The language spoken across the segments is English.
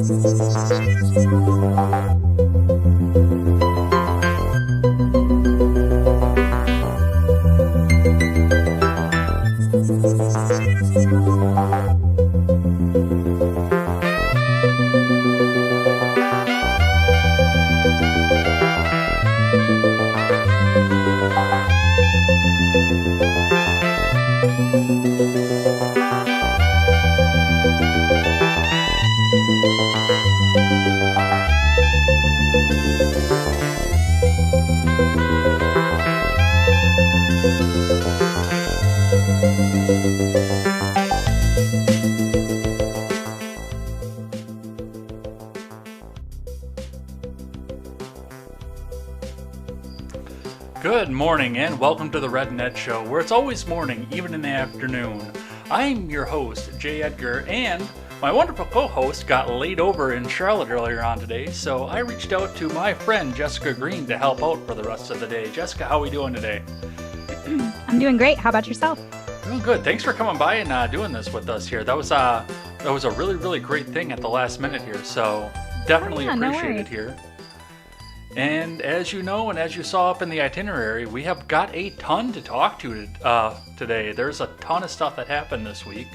Good morning and welcome to the Red and Ed Show, where it's always morning, even in the afternoon. I'm your host, Jay Edgar, and my wonderful co-host got laid over in Charlotte earlier on today, so I reached out to my friend Jessica Green to help out for the rest of the day. Jessica, how are we doing today? I'm doing great. How about yourself? Doing good. Thanks for coming by and doing this with us here. That was a really, really great thing at the last minute here, so definitely appreciate it here. And as you know, and as you saw up in the itinerary, we have got a ton to talk to today. There's a ton of stuff that happened this week.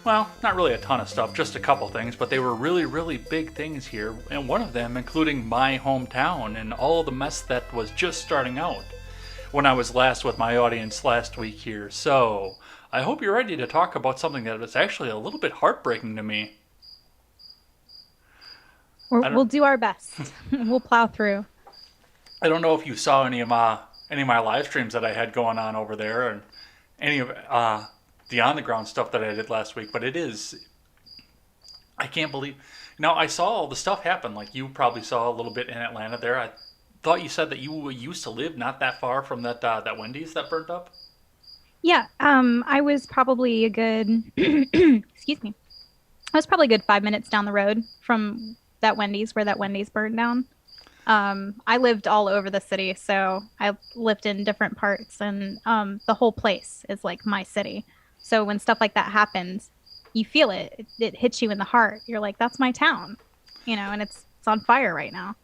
Well, not really a ton of stuff, just a couple things, but they were really, really big things here. And one of them including my hometown and all the mess that was just starting out when I was last with my audience last week here. So I hope you're ready to talk about something that was actually a little bit heartbreaking to me. We'll do our best. We'll plow through. I don't know if you saw any of my live streams that I had going on over there, and any of the on the ground stuff that I did last week. But I can't believe. Now I saw all the stuff happen. Like you probably saw a little bit in Atlanta there. I thought you said that you used to live not that far from that Wendy's that burnt up. Yeah. I was probably a good. Excuse me. I was probably a good 5 minutes down the road from that Wendy's, where that Wendy's burned down. I lived all over the city, so I lived in different parts, and the whole place is like my city. So when stuff like that happens, you feel it. It hits you in the heart. You're like, that's my town, and it's on fire right now.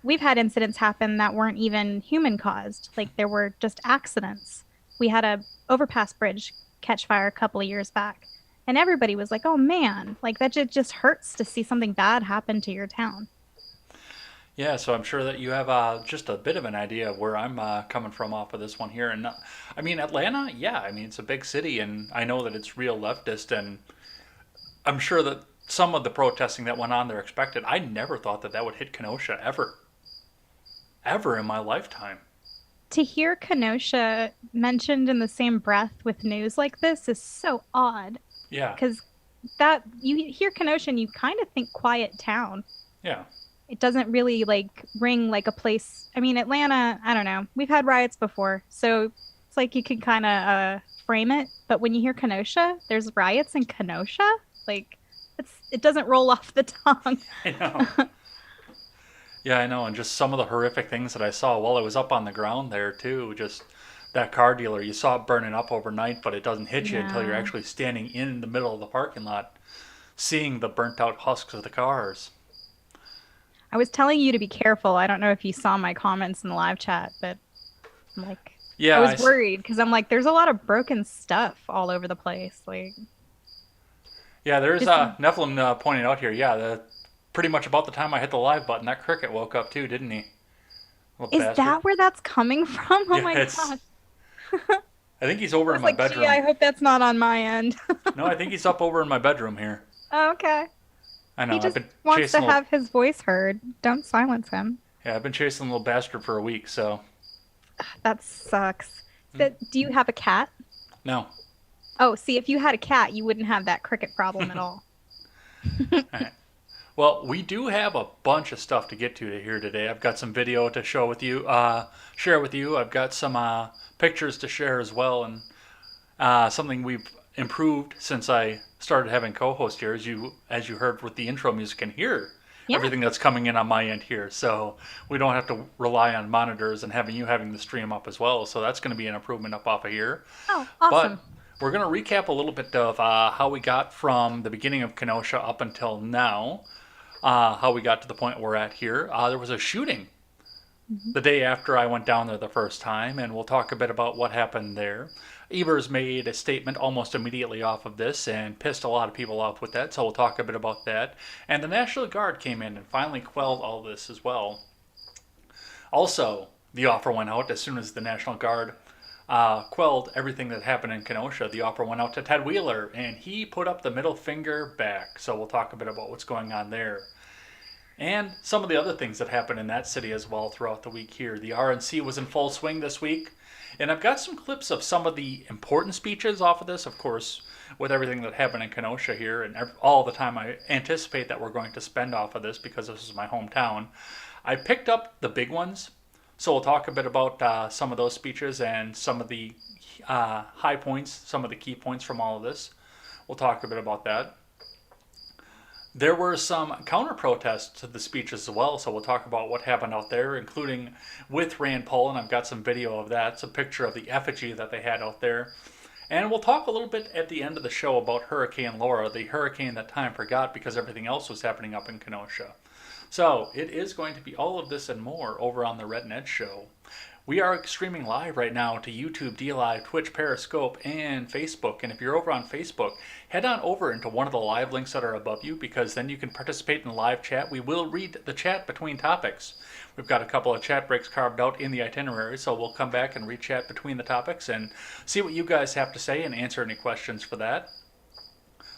We've had incidents happen that weren't even human caused. Like there were just accidents. We had a overpass bridge catch fire a couple of years back. And everybody was like, oh, man, like that just hurts to see something bad happen to your town. Yeah, so I'm sure that you have just a bit of an idea of where I'm coming from off of this one here. And I mean, Atlanta, yeah, I mean, it's a big city, and I know that it's real leftist, and I'm sure that some of the protesting that went on there expected. I never thought that would hit Kenosha ever in my lifetime. To hear Kenosha mentioned in the same breath with news like this is so odd. Yeah. Because that you hear Kenosha and you kind of think quiet town. Yeah. It doesn't really like ring like a place. I mean, Atlanta, I don't know. We've had riots before, so it's like you can kind of frame it. But when you hear Kenosha, there's riots in Kenosha. Like it doesn't roll off the tongue. I know. Yeah, I know. And just some of the horrific things that I saw while I was up on the ground there too. Just that car dealer, you saw it burning up overnight, but it doesn't hit you until you're actually standing in the middle of the parking lot, seeing the burnt out husks of the cars. I was telling you to be careful. I don't know if you saw my comments in the live chat, but I'm like, yeah, I was worried because I'm like, there's a lot of broken stuff all over the place. Like, yeah, there's Nephilim pointing out here. Yeah, pretty much about the time I hit the live button, that cricket woke up too, didn't he? Is bastard. That where that's coming from? Oh my gosh. I think he's over in my bedroom. Gee, I hope that's not on my end. No, I think he's up over in my bedroom here. Oh, okay. I know. He just wants to have his voice heard. Don't silence him. Yeah, I've been chasing the little bastard for a week, so. That sucks. Do you have a cat? No. Oh, see, if you had a cat, you wouldn't have that cricket problem at all. All right. Well, we do have a bunch of stuff to get to here today. I've got some video to share with you. I've got some pictures to share as well, and something we've improved since I started having co-host here, as you heard with the intro music and hear everything that's coming in on my end here. So we don't have to rely on monitors and having the stream up as well. So that's going to be an improvement up off of here. Oh, awesome. But we're going to recap a little bit of how we got from the beginning of Kenosha up until now, how we got to the point we're at here. There was a shooting the day after I went down there the first time, and we'll talk a bit about what happened there. Evers made a statement almost immediately off of this and pissed a lot of people off with that, so we'll talk a bit about that. And the National Guard came in and finally quelled all this as well. Also, the offer went out as soon as the National Guard quelled everything that happened in Kenosha. The offer went out to Ted Wheeler, and he put up the middle finger back. So we'll talk a bit about what's going on there. And some of the other things that happened in that city as well throughout the week here. The RNC was in full swing this week. And I've got some clips of some of the important speeches off of this, of course, with everything that happened in Kenosha here and all the time I anticipate that we're going to spend off of this because this is my hometown. I picked up the big ones, so we'll talk a bit about some of those speeches and some of the high points, some of the key points from all of this. We'll talk a bit about that. There were some counter-protests to the speeches as well, so we'll talk about what happened out there, including with Rand Paul, and I've got some video of that. It's a picture of the effigy that they had out there. And we'll talk a little bit at the end of the show about Hurricane Laura, the hurricane that time forgot because everything else was happening up in Kenosha. So it is going to be all of this and more over on the Red Ned Show. We are streaming live right now to YouTube, DLive, Twitch, Periscope, and Facebook. And if you're over on Facebook, head on over into one of the live links that are above you because then you can participate in live chat. We will read the chat between topics. We've got a couple of chat breaks carved out in the itinerary, so we'll come back and read chat between the topics and see what you guys have to say and answer any questions for that.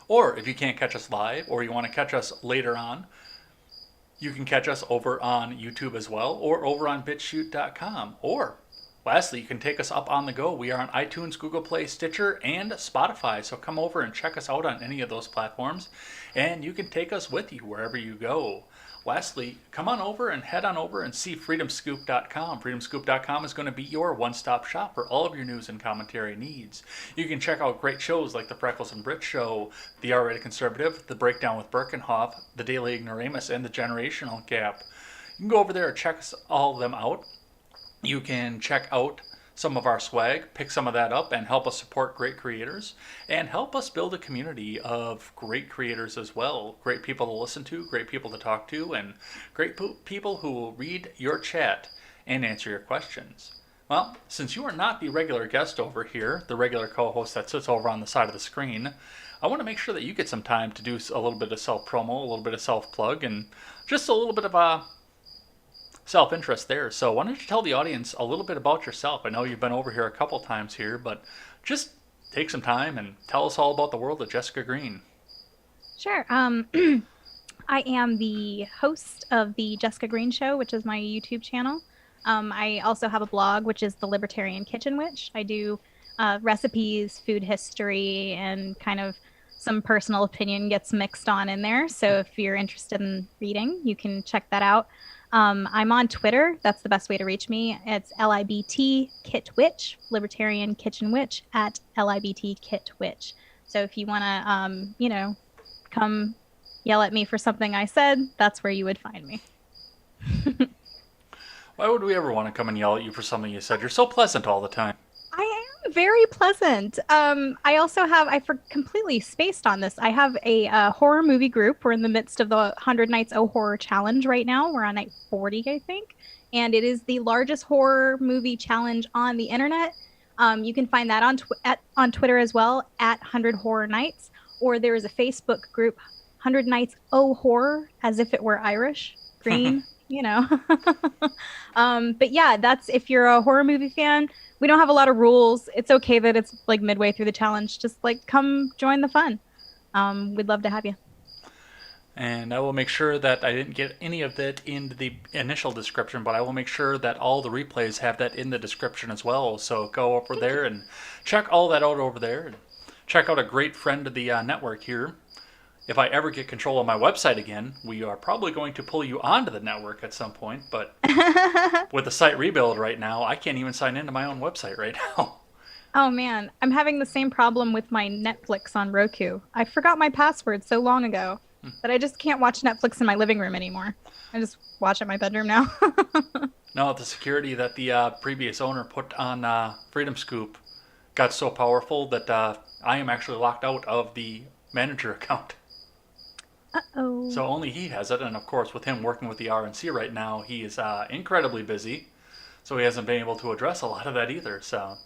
Or if you can't catch us live or you want to catch us later on, you can catch us over on YouTube as well, or over on BitChute.com. Or, lastly, you can take us up on the go. We are on iTunes, Google Play, Stitcher, and Spotify. So come over and check us out on any of those platforms, and you can take us with you wherever you go. Lastly, come on over and head on over and see freedomscoop.com. Freedomscoop.com is going to be your one-stop shop for all of your news and commentary needs. You can check out great shows like the Freckles and Brit Show, the R-Rated Conservative, the Breakdown with Birkenhoff, the Daily Ignoramus, and the Generational Gap. You can go over there and check all of them out. You can check out some of our swag, pick some of that up, and help us support great creators, and help us build a community of great creators as well. Great people to listen to, great people to talk to, and great people who will read your chat and answer your questions. Well, since you are not the regular guest over here, the regular co-host that sits over on the side of the screen, I want to make sure that you get some time to do a little bit of self-promo, a little bit of self-plug, and just a little bit of self-interest there. So why don't you tell the audience a little bit about yourself? I know you've been over here a couple times here, but just take some time and tell us all about the world of Jessica Green. Sure. I am the host of the Jessica Green Show, which is my YouTube channel. I also have a blog, which is the Libertarian Kitchen Witch. I do recipes, food history, and kind of some personal opinion gets mixed on in there. So if you're interested in reading, you can check that out. I'm on Twitter. That's the best way to reach me. It's LIBT Kit Witch, Libertarian Kitchen Witch at LIBT Kit Witch. So if you want to, come yell at me for something I said, that's where you would find me. Why would we ever want to come and yell at you for something you said? You're so pleasant all the time. I am very pleasant. I also have, completely spaced on this. I have a horror movie group. We're in the midst of the 100 Nights O Horror Challenge right now. We're on night 40, I think. And it is the largest horror movie challenge on the internet. You can find that on Twitter as well, at 100 Horror Nights. Or there is a Facebook group, 100 Nights O Horror, as if it were Irish, green, But yeah, that's if you're a horror movie fan. We don't have a lot of rules. It's okay that it's like midway through the challenge. Just come join the fun. We'd love to have you. And I will make sure that I didn't get any of that in the initial description, but I will make sure that all the replays have that in the description as well. So go over there and check all that out over there. And check out a great friend of the network here. If I ever get control of my website again, we are probably going to pull you onto the network at some point. But with the site rebuild right now, I can't even sign into my own website right now. Oh, man. I'm having the same problem with my Netflix on Roku. I forgot my password so long ago that I just can't watch Netflix in my living room anymore. I just watch it in my bedroom now. No, the security that the previous owner put on Freedom Scoop got so powerful that I am actually locked out of the manager account. Uh-oh. So only he has it, and of course, with him working with the RNC right now, he is incredibly busy. So he hasn't been able to address a lot of that either. So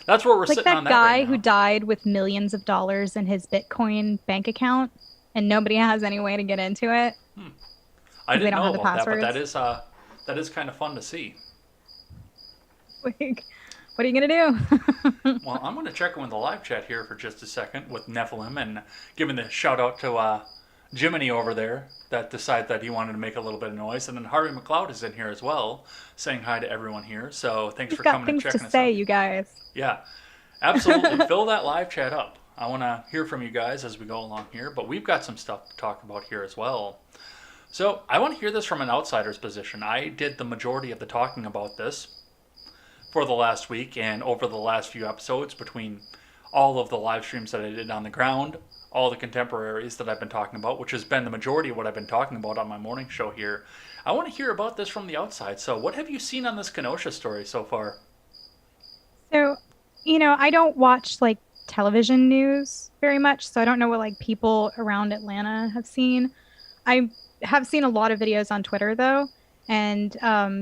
that's where we're Like sitting on that that right guy who now. died with millions of dollars in his Bitcoin bank account and nobody has any way to get into it I because they didn't don't know have the about that, but passwords. that is kind of fun to see. Like, what are you gonna do? Well, I'm going to check in with the live chat here for just a second with Nephilim and giving the shout out to Jiminy over there that decided that he wanted to make a little bit of noise. And then Harvey McLeod is in here as well, saying hi to everyone here. So thanks We've for got coming and things to checking us say, out. you guys. Yeah, absolutely. Fill that live chat up. I want to hear from you guys as we go along here, but we've got some stuff to talk about here as well. So I want to hear this from an outsider's position. I did the majority of the talking about this for the last week and over the last few episodes between all of the live streams that I did on the ground, all the contemporaries that I've been talking about, which has been the majority of what I've been talking about on my morning show here. I want to hear about this from the outside. So, what have you seen on this Kenosha story so far? So, I don't watch like television news very much, so I don't know what like people around Atlanta have seen. I have seen a lot of videos on Twitter though, and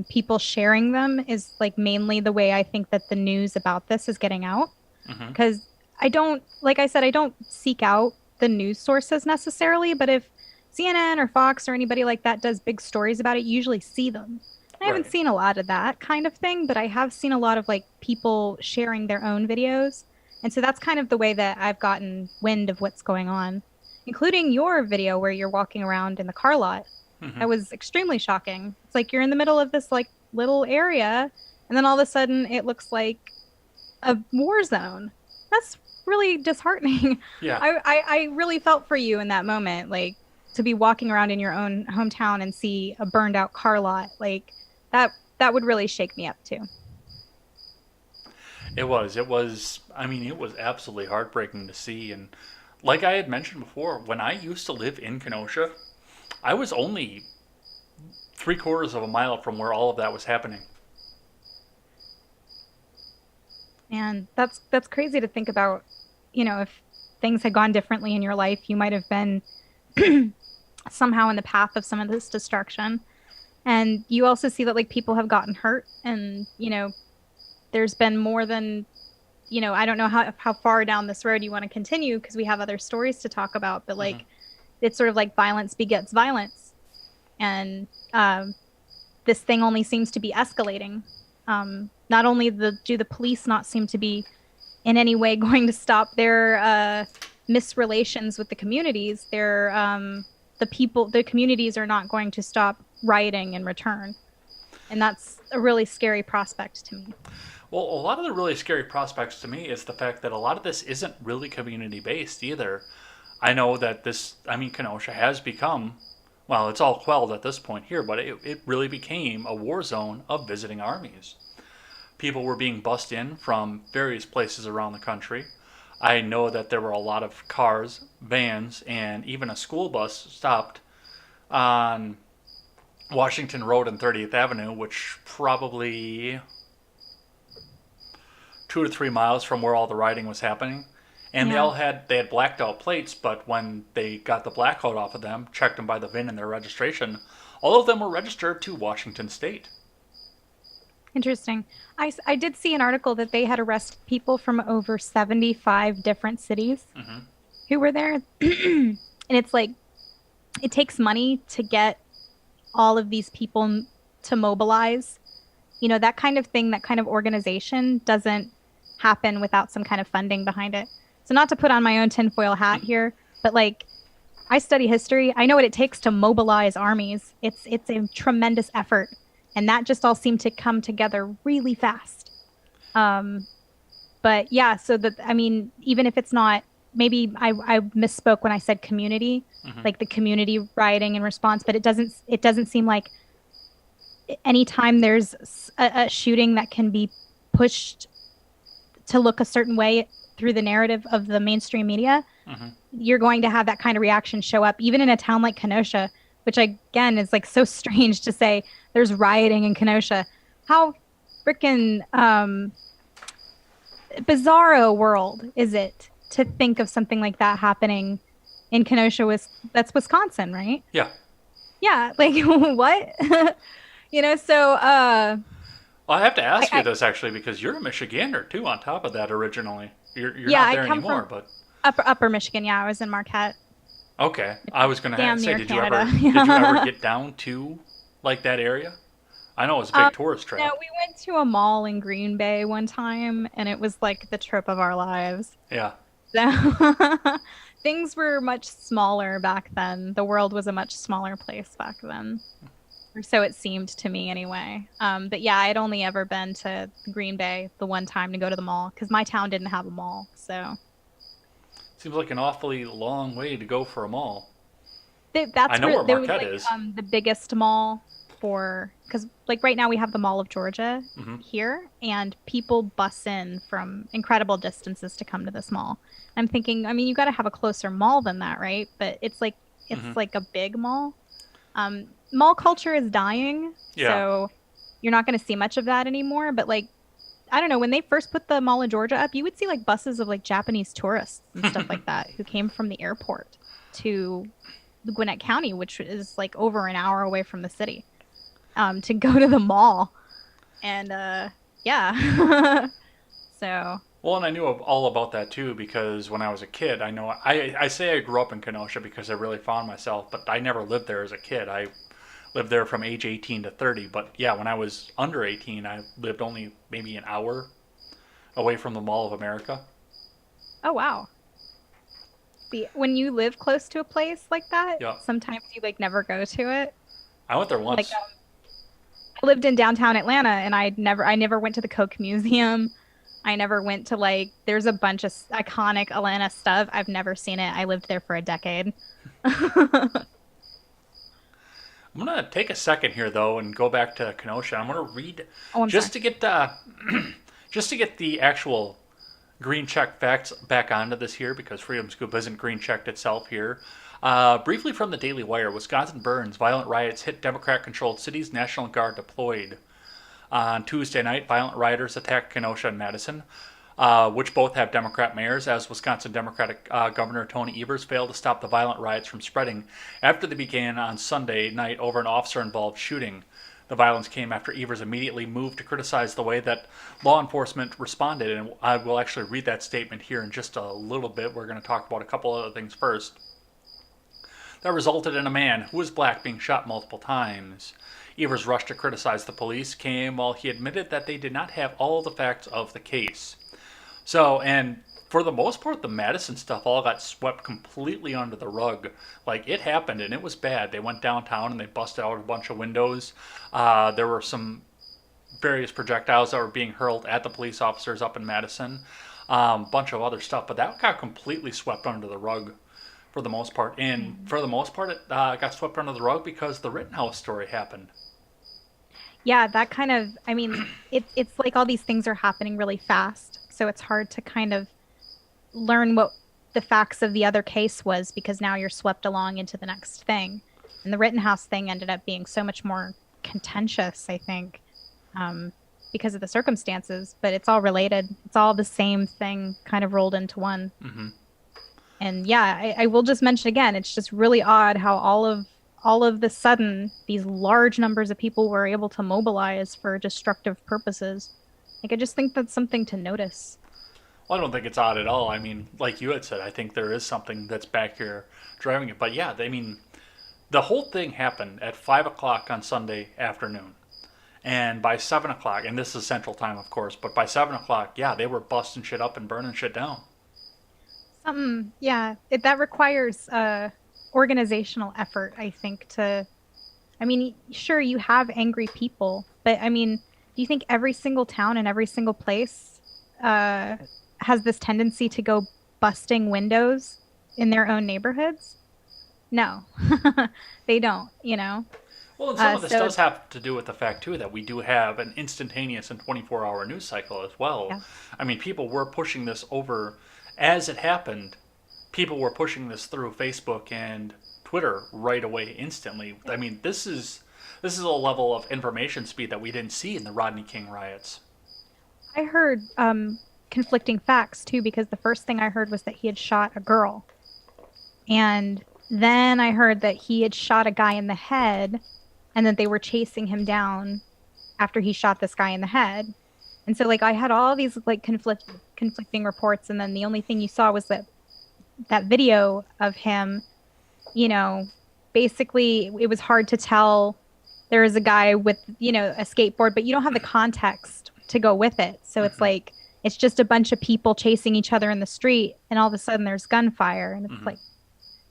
people sharing them is like mainly the way I think that the news about this is getting out. Mm-hmm. Because I don't, like I said, I don't seek out the news sources necessarily, but if CNN or Fox or anybody like that does big stories about it, you usually see them. I haven't Right. seen a lot of that kind of thing, but I have seen a lot of like people sharing their own videos. And so that's kind of the way that I've gotten wind of what's going on, including your video where you're walking around in the car lot. Mm-hmm. That was extremely shocking. It's like you're in the middle of this like little area, and then all of a sudden it looks like a war zone. That's really disheartening. Yeah. I really felt for you in that moment, like to be walking around in your own hometown and see a burned out car lot, like that would really shake me up too. It was. It was. I mean, it was absolutely heartbreaking to see. And like I had mentioned before, when I used to live in Kenosha, I was only 3/4 of a mile from where all of that was happening. And that's crazy to think about. If things had gone differently in your life, you might have been somehow in the path of some of this destruction. And you also see that like people have gotten hurt and, there's been more than, I don't know how far down this road you want to continue because we have other stories to talk about, but Mm-hmm. like it's sort of like violence begets violence. And this thing only seems to be escalating. Not only do the police not seem to be in any way going to stop their misrelations with the communities, the communities are not going to stop rioting in return. And that's a really scary prospect to me. Well, a lot of the really scary prospects to me is the fact that a lot of this isn't really community based either. I know that Kenosha has become, well, it's all quelled at this point here, but it really became a war zone of visiting armies. People were being bussed in from various places around the country. I know that there were a lot of cars, vans, and even a school bus stopped on Washington Road and 30th Avenue, which probably 2 to 3 miles from where all the rioting was happening. And Yeah. they had blacked out plates, but when they got the blackout off of them, checked them by the VIN and their registration, all of them were registered to Washington State. Interesting. I did see an article that they had arrested people from over 75 different cities Mm-hmm. who were there. And it's like, it takes money to get all of these people to mobilize. That kind of thing, that kind of organization doesn't happen without some kind of funding behind it. So, not to put on my own tinfoil hat here, but like, I study history. I know what it takes to mobilize armies. It's a tremendous effort, and that just all seemed to come together really fast. Um, but yeah, so that I mean, even if it's not, maybe I misspoke when I said community, Mm-hmm. like the community rioting in response. But it doesn't seem like anytime there's a shooting that can be pushed to look a certain way through the narrative of the mainstream media, Mm-hmm. you're going to have that kind of reaction show up, even in a town like Kenosha, which again is like so strange to say there's rioting in Kenosha. How freaking bizarro world is it to think of something like that happening in Kenosha, that's Wisconsin, right? Yeah. Yeah, like what? So Well, I have to ask you I this actually because you're a Michigander too. On top of that, originally, you're yeah, not I there come anymore. from But upper Michigan. Yeah, I was in Marquette, okay, which I is was gonna damn say, near did you Canada. ever Yeah. get down to like that area? I know it was a big tourist No, trap. we went to a mall in Green Bay one time, and it was like the trip of our lives. Yeah. So things were much smaller back then. The world was a much smaller place back then. Or so it seemed to me anyway. But yeah, I'd only ever been to Green Bay the one time to go to the mall because my town didn't have a mall. So Seems like an awfully long way to go for a mall. I that's know where where there was Marquette like is. the biggest mall for because like right now we have the Mall of Georgia Hmm. here, and people bus in from incredible distances to come to this mall. I'm thinking, I mean, you got to have a closer mall than that, right? But Hmm. it's like a big mall. Mall culture is dying, Yeah. so you're not going to see much of that anymore. But like, I don't know, when they first put the Mall of Georgia up, you would see like buses of like Japanese tourists and stuff like that who came from the airport to Gwinnett County, which is like over an hour away from the city, to go to the mall. And yeah. So, Well, and I knew all about that too because when I was a kid, I say I grew up in Kenosha because I really found myself, but I never lived there as a kid. I lived there from age 18 to 30. But yeah, when I was under 18, I lived only maybe an hour away from the Mall of America. oh wow. See, when you live close to a place like that, Yeah, sometimes you like never go to it. I went there Like once. I lived in downtown Atlanta and I never went to the Coke Museum. I never went to like there's a bunch of iconic Atlanta stuff. I've never seen it. I lived there for a decade. I'm gonna take a second here though and go back to Kenosha. I'm gonna read Oh, I'm sorry. just to get just to get the actual green check facts back onto this here because Freedom Scoop isn't green checked itself here. Briefly from the Daily Wire, Wisconsin burns. Violent riots hit Democrat controlled cities. National Guard deployed. On Tuesday night, violent rioters attacked Kenosha and Madison, which both have Democrat mayors, as Wisconsin Democratic Governor Tony Evers failed to stop the violent riots from spreading after they began on Sunday night over an officer involved shooting. The violence came after Evers immediately moved to criticize the way that law enforcement responded, and I will actually read that statement here in just a little bit. We're going to talk about a couple other things first. That resulted in a man who was black being shot multiple times. Evers' rush to criticize the police came while he admitted that they did not have all the facts of the case. So, and for the most part, the Madison stuff all got swept completely under the rug. Like, it happened and it was bad. They went downtown and they busted out a bunch of windows. There were some various projectiles that were being hurled at the police officers up in Madison. Bunch of other stuff, but that got completely swept under the rug for the most part. And for the most part, it got swept under the rug because the Rittenhouse story happened. Yeah, that kind of, I mean, it's like all these things are happening really fast. So it's hard to kind of learn what the facts of the other case was because now you're swept along into the next thing. And the Rittenhouse thing ended up being so much more contentious, I think, um, because of the circumstances, but it's all related. It's all the same thing kind of rolled into one. Hmm. And yeah, I will just mention again, it's just really odd how all of the sudden these large numbers of people were able to mobilize for destructive purposes. Like I just think that's something to notice. Well, I don't think it's odd at all. I mean, like you had said, I think there is something that's back here driving it. But yeah, I mean, the whole thing happened at 5 o'clock on Sunday afternoon. And by 7 o'clock, and this is Central Time, of course, but by 7 o'clock, yeah, they were busting shit up and burning shit down. Something, yeah, that requires organizational effort, I think, to I mean, sure, you have angry people, but I mean, do you think every single town and every single place uh, has this tendency to go busting windows in their own neighborhoods? No, they don't, you know? Well, and some of this So, does have to do with the fact, too, that we do have an instantaneous and 24-hour news cycle as well. yeah. I mean, people were pushing this over as it happened. People were pushing this through Facebook and Twitter right away instantly. I mean, this is a level of information speed that we didn't see in the Rodney King riots. I heard conflicting facts too, because the first thing I heard was that he had shot a girl. And then I heard that he had shot a guy in the head and that they were chasing him down after he shot this guy in the head. And so like I had all these like conflicting reports, and then the only thing you saw was that video of him, you know, basically it was hard to tell. There was a guy with, you know, a skateboard, but you don't have the context to go with it. So it's like it's just a bunch of people chasing each other in the street, and all of a sudden there's gunfire, and it's like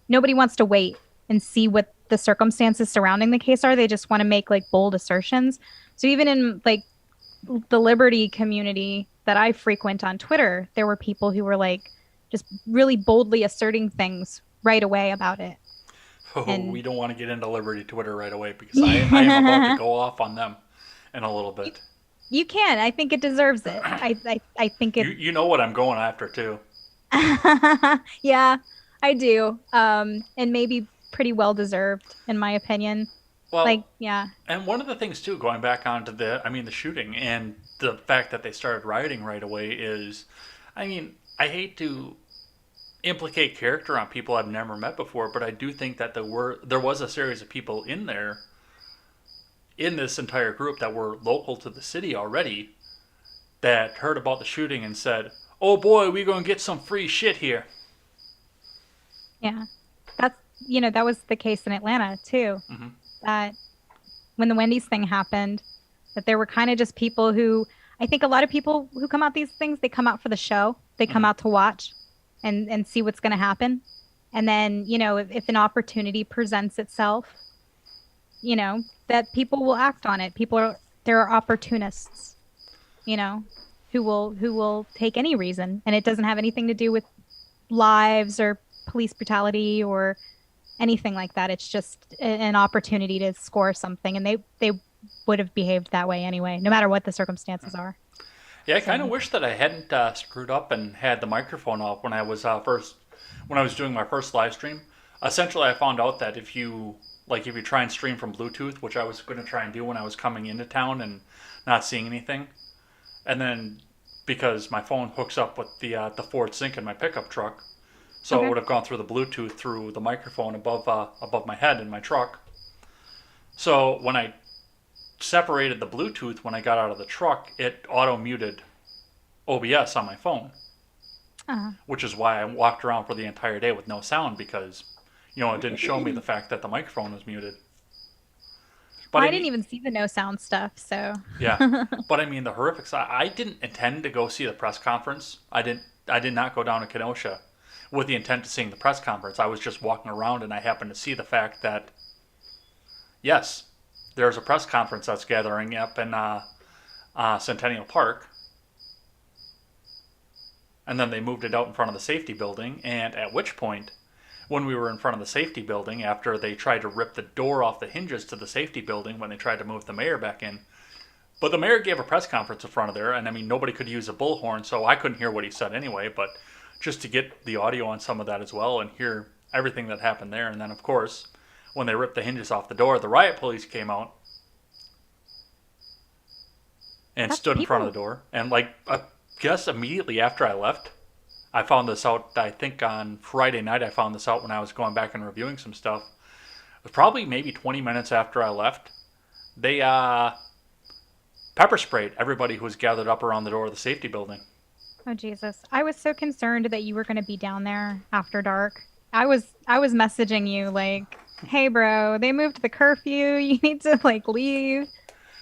nobody wants to wait and see what the circumstances surrounding the case are. They just want to make like bold assertions. So even in like the liberty community that I frequent on Twitter, there were people who were like just really boldly asserting things right away about it. Oh, and we don't want to get into liberty Twitter right away, because I am about to go off on them in a little bit. You can. I think it deserves it. I think it. You know what I'm going after too. Yeah, I do. And maybe pretty well deserved, in my opinion. Well, like, yeah. And one of the things too, going back onto the shooting and the fact that they started rioting right away is, I mean, I hate to implicate character on people I've never met before, but I do think that there was a series of people in there, in this entire group, that were local to the city already, that heard about the shooting and said, "Oh boy, we're gonna get some free shit here." Yeah, that was the case in Atlanta too. Mm-hmm. That when the Wendy's thing happened, that there were kind of just people who, I think a lot of people who come out these things, they come out for the show, they come out to watch and see what's going to happen. And then, you know, if an opportunity presents itself, you know, that people will act on it. There are opportunists, you know, who will take any reason, and it doesn't have anything to do with lives or police brutality or anything like that. It's just an opportunity to score something, and they would have behaved that way anyway, no matter what the circumstances are. Yeah, I kind of wish that I hadn't screwed up and had the microphone off when I was doing my first live stream. Essentially, I found out that if you try and stream from Bluetooth, which I was going to try and do when I was coming into town and not seeing anything, and then because my phone hooks up with the Ford Sync in my pickup truck, so it would have gone through the Bluetooth through the microphone above my head in my truck. So when I separated the Bluetooth when I got out of the truck, it auto muted OBS on my phone, which is why I walked around for the entire day with no sound, because it didn't show me the fact that the microphone was muted. But I didn't even see the no sound stuff, so yeah. But I mean, the horrific side. I didn't intend to go see the press conference. I did not go down to Kenosha with the intent of seeing the press conference. I was just walking around, and I happened to see the fact that, yes, there's a press conference that's gathering up in Centennial Park. And then they moved it out in front of the safety building, and at which point, when we were in front of the safety building, after they tried to rip the door off the hinges to the safety building when they tried to move the mayor back in, but the mayor gave a press conference in front of there, and I mean, nobody could use a bullhorn, so I couldn't hear what he said anyway, but just to get the audio on some of that as well and hear everything that happened there. And then, of course, when they ripped the hinges off the door, the riot police came out and stood in front of the door. And I guess immediately after I left, I found this out, I think on Friday night. I found this out when I was going back and reviewing some stuff. It was probably maybe 20 minutes after I left. They pepper sprayed everybody who was gathered up around the door of the safety building. Oh, Jesus. I was so concerned that you were going to be down there after dark. I was messaging you like, hey, bro, they moved the curfew. You need to leave.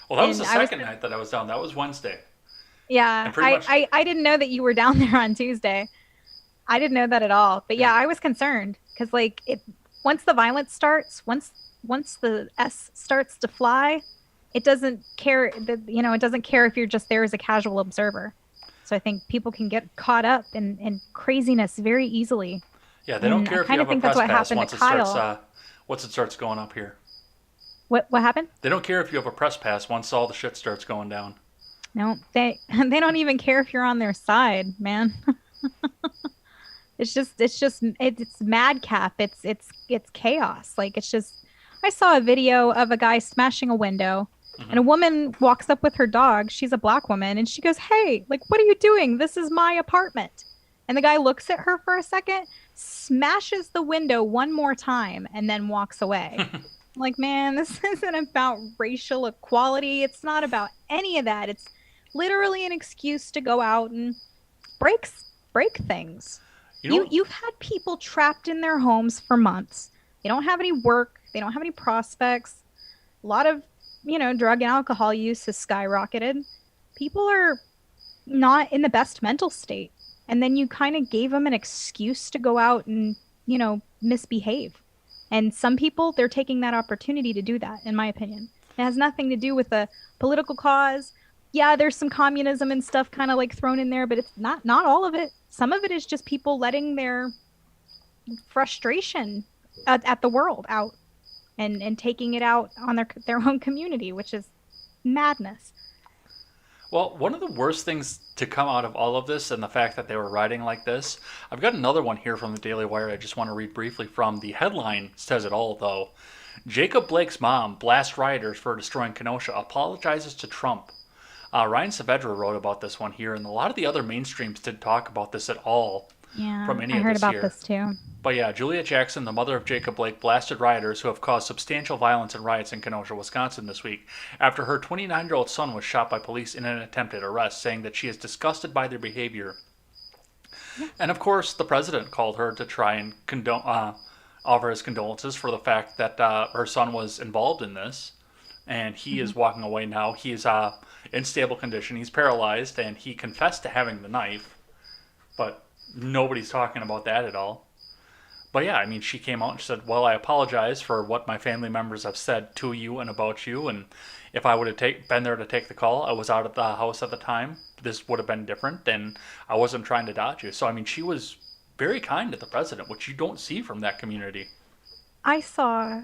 Well, that was the second night that I was down. That was Wednesday. Yeah, I didn't know that you were down there on Tuesday. I didn't know that at all. But yeah, I was concerned because once the violence starts, once the S starts to fly, it doesn't care it doesn't care if you're just there as a casual observer. So I think people can get caught up in craziness very easily. Yeah, they don't care if you have a press pass once it starts going up here. What happened? They don't care if you have a press pass once all the shit starts going down. No, they don't even care if you're on their side, man. It's madcap. It's chaos. I saw a video of a guy smashing a window, And a woman walks up with her dog. She's a black woman. And she goes, "Hey, like, what are you doing? This is my apartment." And the guy looks at her for a second, smashes the window one more time, and then walks away. Like, man, this isn't about racial equality. It's not about any of that. It's literally an excuse to go out and break break things. You've had people trapped in their homes for months. They don't have any work. They don't have any prospects. A lot of, drug and alcohol use has skyrocketed. People are not in the best mental state. And then you kind of gave them an excuse to go out and, misbehave. And some people, they're taking that opportunity to do that, in my opinion. It has nothing to do with a political cause. Yeah, there's some communism and stuff kind of like thrown in there, but it's not all of it. Some of it is just people letting their frustration at the world out and taking it out on their own community, which is madness. Well, one of the worst things to come out of all of this and the fact that they were riding like this, I've got another one here from the Daily Wire I just want to read briefly from. The headline says it all, though. Jacob Blake's mom blasts rioters for destroying Kenosha, apologizes to Trump. Ryan Saavedra wrote about this one here, and a lot of the other mainstreams didn't talk about this at all. Yeah, from any I of heard this about here. this too. But yeah, Juliet Jackson, the mother of Jacob Blake, blasted rioters who have caused substantial violence and riots in Kenosha, Wisconsin this week after her 29-year-old son was shot by police in an attempted arrest, saying that she is disgusted by their behavior. Yeah. And of course, the president called her to try and offer his condolences for the fact that her son was involved in this. And he is walking away now. He is in stable condition. He's paralyzed, and he confessed to having the knife. But nobody's talking about that at all. But yeah, I mean, she came out and said, well, I apologize for what my family members have said to you and about you. And if I would have been there to take the call, I was out at the house at the time, this would have been different. And I wasn't trying to dodge you. So, I mean, she was very kind to the president, which you don't see from that community. I saw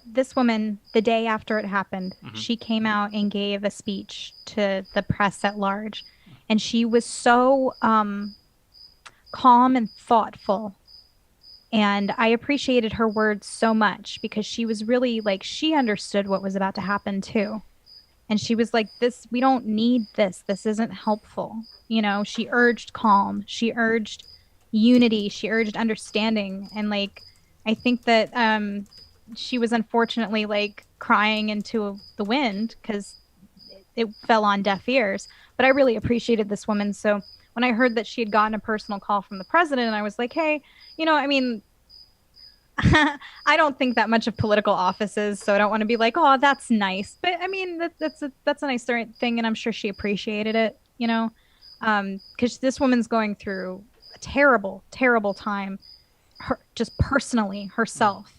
this woman the day after it happened. She came out and gave a speech to the press at large. And she was so calm and thoughtful. And I appreciated her words so much because she was really like, she understood what was about to happen too. And she was like, we don't need this. This isn't helpful. She urged calm. She urged unity. She urged understanding. And like, I think that she was unfortunately like crying into the wind because it fell on deaf ears. But I really appreciated this woman. So when I heard that she had gotten a personal call from the president, I was like, hey, I mean, I don't think that much of political offices, so I don't want to be like, oh, that's nice. But I mean, that's a nice thing, and I'm sure she appreciated it, because this woman's going through a terrible, terrible time, just personally herself.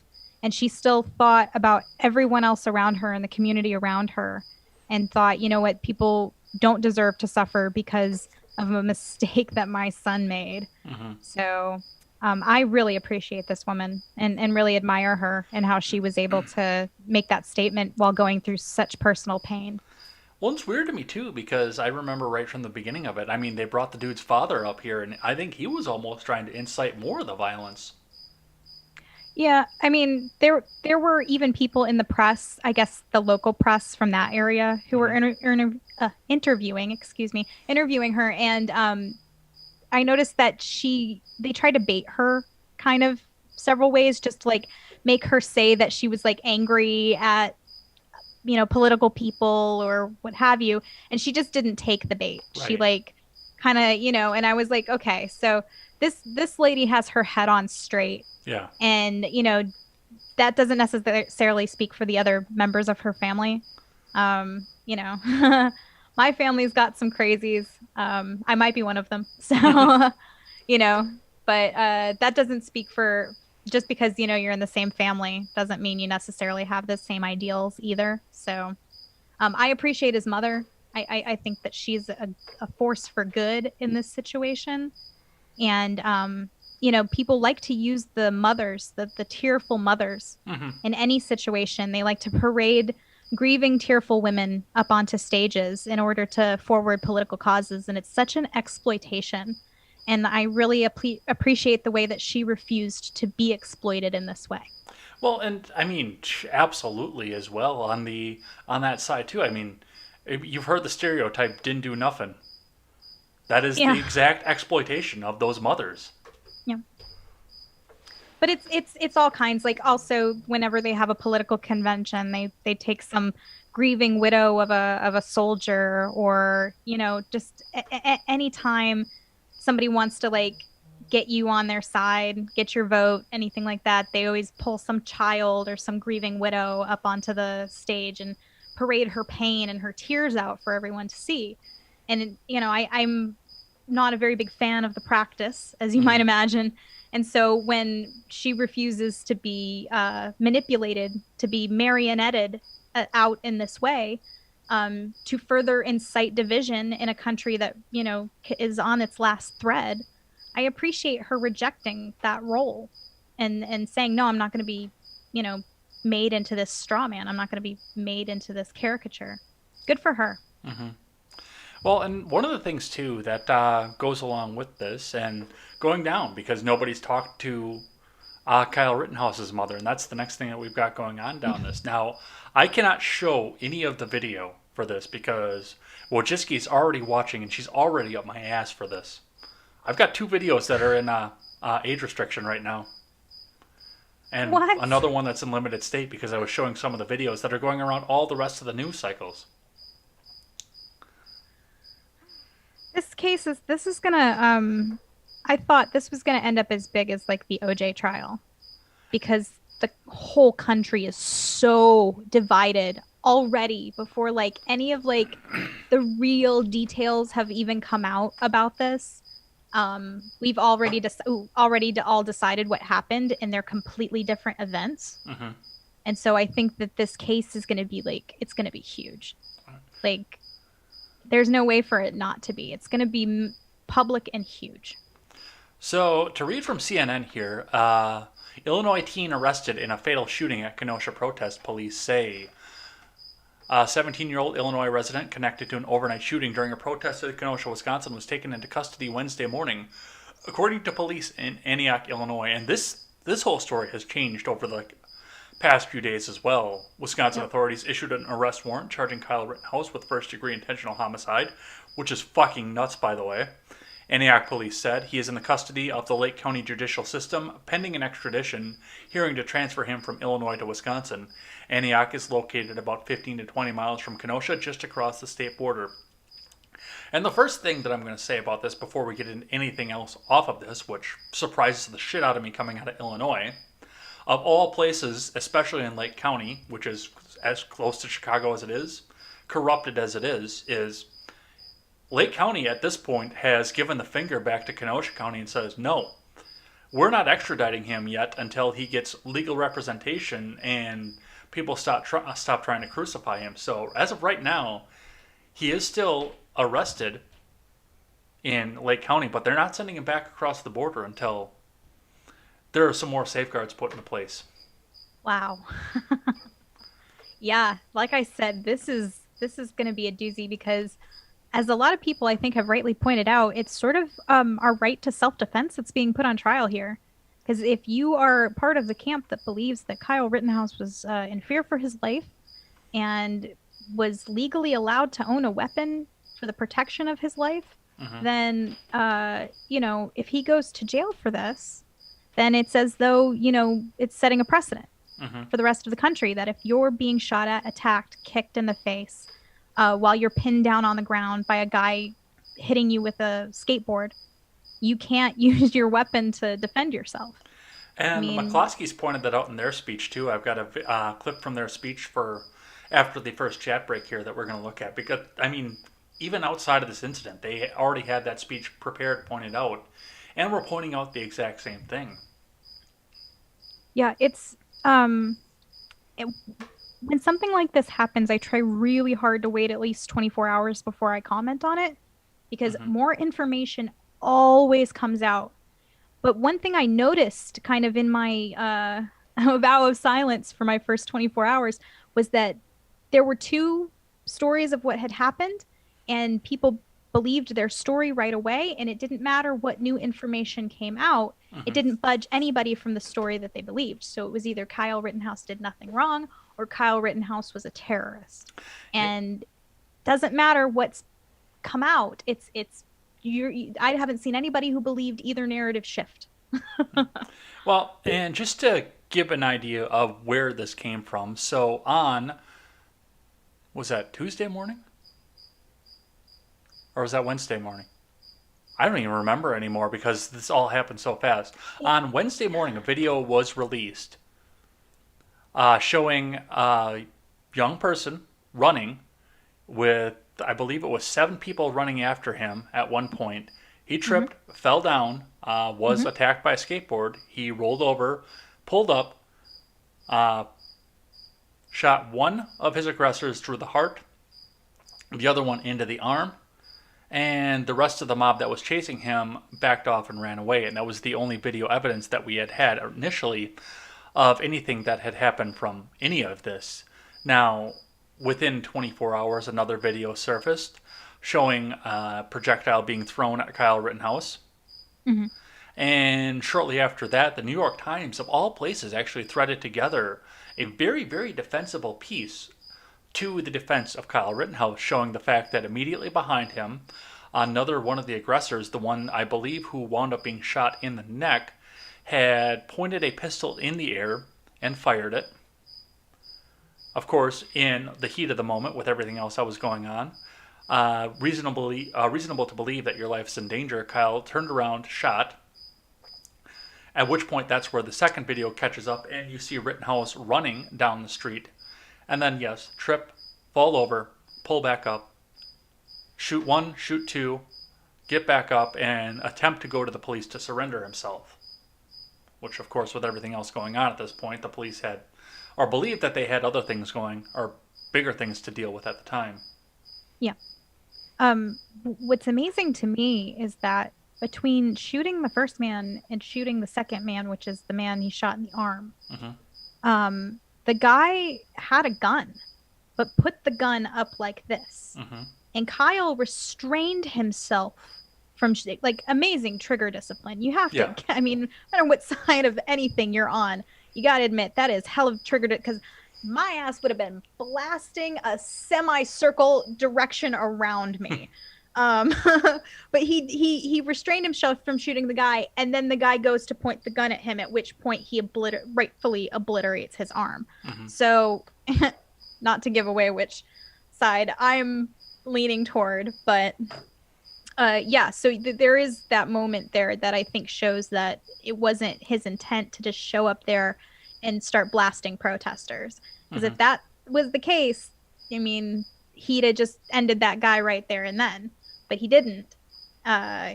And she still thought about everyone else around her and the community around her and thought, you know what, people don't deserve to suffer because of a mistake that my son made. So I really appreciate this woman and really admire her and how she was able to make that statement while going through such personal pain. Well, it's weird to me, too, because I remember right from the beginning of it, I mean, they brought the dude's father up here, and I think he was almost trying to incite more of the violence. Yeah, I mean, there were even people in the press, I guess the local press from that area, who were interviewing her, and I noticed that they tried to bait her kind of several ways, just to like make her say that she was like angry at political people or what have you, and she just didn't take the bait. Right. She like kind of and I was like, okay, so this lady has her head on straight. Yeah. And that doesn't necessarily speak for the other members of her family. My family's got some crazies. I might be one of them. So, but that doesn't speak for, just because, you're in the same family doesn't mean you necessarily have the same ideals either. So I appreciate his mother. I think that she's a force for good in this situation. And, people like to use the mothers, the tearful mothers in any situation. They like to parade grieving, tearful women up onto stages in order to forward political causes. And it's such an exploitation. And I really appreciate the way that she refused to be exploited in this way. Well, and I mean, absolutely as well on that side too. I mean, you've heard the stereotype "didn't do nothing." That is the Yeah. exact exploitation of those mothers. Yeah. But it's all kinds. Like also whenever they have a political convention, they take some grieving widow of a soldier, or just anytime somebody wants to like get you on their side, get your vote, anything like that, they always pull some child or some grieving widow up onto the stage and parade her pain and her tears out for everyone to see. And I'm not a very big fan of the practice, as you Mm-hmm. might imagine. And so when she refuses to be manipulated, to be marionetted out in this way, to further incite division in a country that, is on its last thread, I appreciate her rejecting that role and saying, no, I'm not going to be, you know, made into this straw man. I'm not going to be made into this caricature. Good for her. Mm-hmm. Well, and one of the things too that goes along with this and going down because nobody's talked to Kyle Rittenhouse's mother, and that's the next thing that we've got going on down this. Now, I cannot show any of the video for this because Wojcicki's already watching and she's already up my ass for this. I've got two videos that are in age restriction right now, and What? another one that's in limited state because I was showing some of the videos that are going around all the rest of the news cycles. This is gonna I thought this was gonna end up as big as like the OJ trial, because the whole country is so divided already before like any of like the real details have even come out about this. We've already all decided what happened, and they're completely different events. Mm-hmm. And so I think that this case is going to be like, it's going to be huge. Like there's no way for it not to be. It's going to be public and huge. So, to read from CNN here, Illinois teen arrested in a fatal shooting at Kenosha protest, police say. A 17-year-old Illinois resident connected to an overnight shooting during a protest in Kenosha, Wisconsin, was taken into custody Wednesday morning, according to police in Antioch, Illinois. And this whole story has changed over the past few days as well. Wisconsin Yep. authorities issued an arrest warrant charging Kyle Rittenhouse with first-degree intentional homicide, which is fucking nuts, by the way. Antioch police said he is in the custody of the Lake County judicial system pending an extradition hearing to transfer him from Illinois to Wisconsin. Antioch is located about 15 to 20 miles from Kenosha, just across the state border. And the first thing that I'm going to say about this before we get into anything else off of this, which surprises the shit out of me coming out of Illinois, of all places, especially in Lake County, which is as close to Chicago as it is, corrupted as it is Lake County at this point has given the finger back to Kenosha County and says, no, we're not extraditing him yet until he gets legal representation and people stop trying to crucify him. So as of right now, he is still arrested in Lake County, but they're not sending him back across the border until there are some more safeguards put into place. Wow. Yeah, like I said, this is going to be a doozy because, as a lot of people I think have rightly pointed out, it's sort of our right to self-defense that's being put on trial here. Because if you are part of the camp that believes that Kyle Rittenhouse was in fear for his life and was legally allowed to own a weapon for the protection of his life, Mm-hmm. then if he goes to jail for this, then it's as though it's setting a precedent Mm-hmm. for the rest of the country that if you're being shot at, attacked, kicked in the face, while you're pinned down on the ground by a guy hitting you with a skateboard, you can't use your weapon to defend yourself. I And mean, McCloskey's pointed that out in their speech too. I've got a clip from their speech for after the first chat break here that we're going to look at because I mean, even outside of this incident, they already had that speech prepared, pointed out, and we're pointing out the exact same thing. yeah, it, when something like this happens, I try really hard to wait at least 24 hours before I comment on it because Mm-hmm. more information always comes out. But one thing I noticed kind of in my vow of silence for my first 24 hours was that there were two stories of what had happened, and people believed their story right away, and it didn't matter what new information came out. It didn't budge anybody from the story that they believed. So it was either Kyle Rittenhouse did nothing wrong or Kyle Rittenhouse was a terrorist. And doesn't matter what's come out. I haven't seen anybody who believed either narrative shift. Well, and just to give an idea of where this came from, so was that Tuesday morning? Or was that Wednesday morning? I don't even remember anymore because this all happened so fast. On Wednesday morning, a video was released showing a young person running with, I believe it was 7 people running after him at one point. He tripped, fell down, was attacked by a skateboard. He rolled over, pulled up, shot one of his aggressors through the heart, the other one into the arm, and the rest of the mob that was chasing him backed off and ran away. And that was the only video evidence that we had initially of anything that had happened from any of this. Now, within 24 hours, another video surfaced showing a projectile being thrown at Kyle Rittenhouse. And shortly after that, the New York Times, of all places, actually threaded together a very, very defensible piece to the defense of Kyle Rittenhouse, showing the fact that immediately behind him, another one of the aggressors, the one I believe who wound up being shot in the neck, had pointed a pistol in the air and fired it. Of course, in the heat of the moment with everything else that was going on, reasonable to believe that your life is in danger, Kyle turned around, shot, at which point that's where the second video catches up and you see Rittenhouse running down the street. And then, yes, trip, fall over, pull back up, shoot one, shoot two, get back up, and attempt to go to the police to surrender himself. Which, of course, with everything else going on at this point, the police had, or believed that they had other things going, or bigger things to deal with at the time. Yeah. What's amazing to me is that between shooting the first man and shooting the second man, which is the man he shot in the arm, the guy had a gun, but put the gun up like this. And Kyle restrained himself from, like, amazing trigger discipline. You have to, I mean, no matter what side of anything you're on, you got to admit that is hell of triggered it, because my ass would have been blasting a semicircle direction around me. But he restrained himself from shooting the guy, and then the guy goes to point the gun at him, at which point he rightfully obliterates his arm. So, not to give away which side I'm leaning toward, but yeah, so there is that moment there that I think shows that it wasn't his intent to just show up there and start blasting protesters. Because if that was the case, I mean, he'd have just ended that guy right there and then. But he didn't.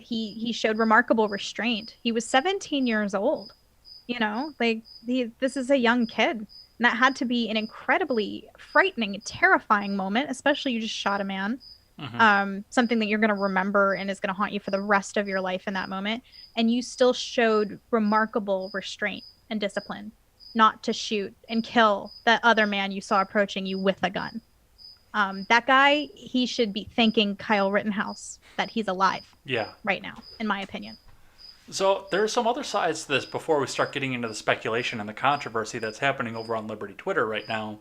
He showed remarkable restraint. He was 17 years old. You know, like, this is a young kid. And that had to be an incredibly frightening and terrifying moment, especially you just shot a man. Something that you're going to remember and is going to haunt you for the rest of your life in that moment. And you still showed remarkable restraint and discipline not to shoot and kill that other man you saw approaching you with a gun. That guy, he should be thanking Kyle Rittenhouse that he's alive right now, in my opinion. So there are some other sides to this before we start getting into the speculation and the controversy that's happening over on Liberty Twitter right now.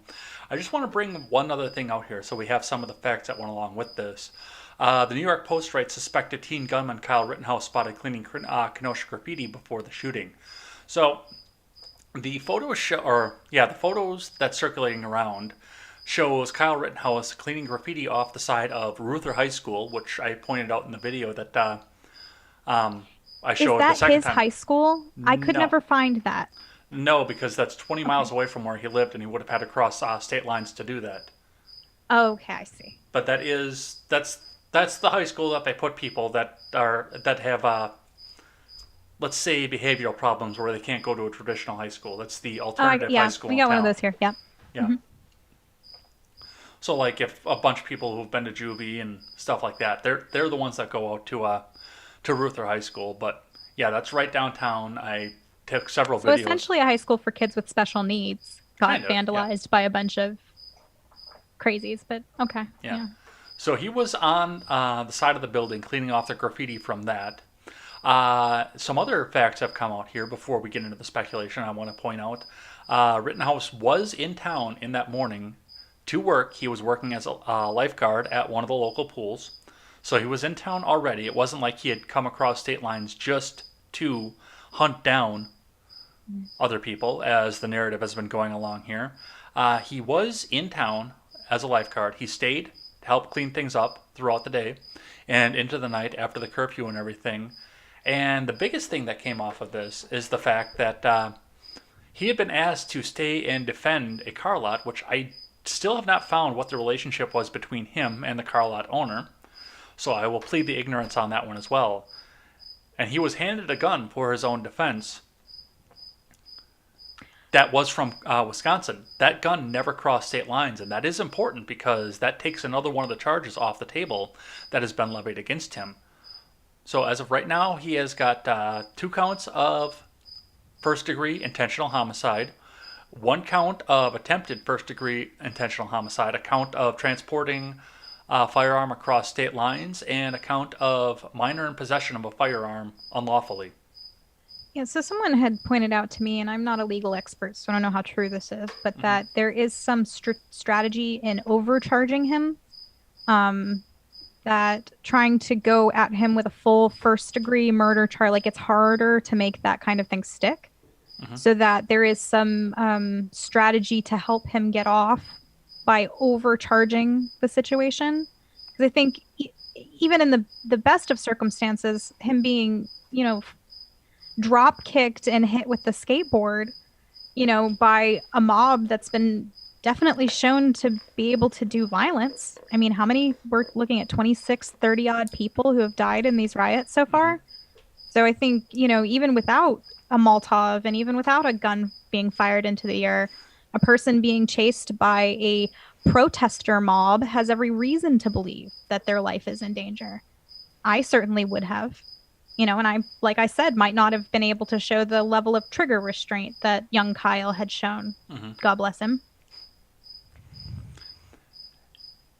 I just want to bring one other thing out here so we have some of the facts that went along with this. The New York Post writes, suspected teen gunman Kyle Rittenhouse spotted cleaning Kenosha graffiti before the shooting. So the photos the photos that's circulating around shows Kyle Rittenhouse cleaning graffiti off the side of Ruther High School, which I pointed out in the video that I showed the second time. Is that his high school? I could never find that. No, because that's 20 miles away from where he lived, and he would have had to cross state lines to do that. Oh, okay, I see. But that's the high school that they put people that have let's say behavioral problems where they can't go to a traditional high school. That's the alternative high school. We got one of those here. Yeah. Yeah. So, like, if a bunch of people who've been to juvie and stuff like that, they're the ones that go out to Ruther High School. But yeah, that's right downtown. I took several videos. So essentially, a high school for kids with special needs got vandalized by a bunch of crazies. But okay. Yeah. So he was on the side of the building cleaning off the graffiti from that. Some other facts have come out here before we get into the speculation. I want to point out Rittenhouse was in town in that morning to work. He was working as a lifeguard at one of the local pools. So he was in town already. It wasn't like he had come across state lines just to hunt down other people, as the narrative has been going along here. He was in town as a lifeguard. He stayed to help clean things up throughout the day and into the night after the curfew and everything. And the biggest thing that came off of this is the fact that he had been asked to stay and defend a car lot, which I still have not found what the relationship was between him and the car lot owner. So I will plead the ignorance on that one as well. And he was handed a gun for his own defense that was from Wisconsin. That gun never crossed state lines, and that is important because that takes another one of the charges off the table that has been levied against him. So as of right now, he has got 2 counts of first-degree intentional homicide, 1 count of attempted first-degree intentional homicide, a count of transporting a firearm across state lines, and a count of minor in possession of a firearm unlawfully. Yeah, so someone had pointed out to me, and I'm not a legal expert, so I don't know how true this is, but that there is some strategy in overcharging him. That trying to go at him with a full first degree murder charge, like it's harder to make that kind of thing stick. So that there is some strategy to help him get off by overcharging the situation. Because I think even in the best of circumstances, him being, drop kicked and hit with the skateboard, by a mob that's been definitely shown to be able to do violence. I mean, how many? We're looking at 26, 30 odd people who have died in these riots so far. So I think, even without a Molotov and even without a gun being fired into the air, a person being chased by a protester mob has every reason to believe that their life is in danger. I certainly would have. And I, like I said, might not have been able to show the level of trigger restraint that young Kyle had shown. God bless him.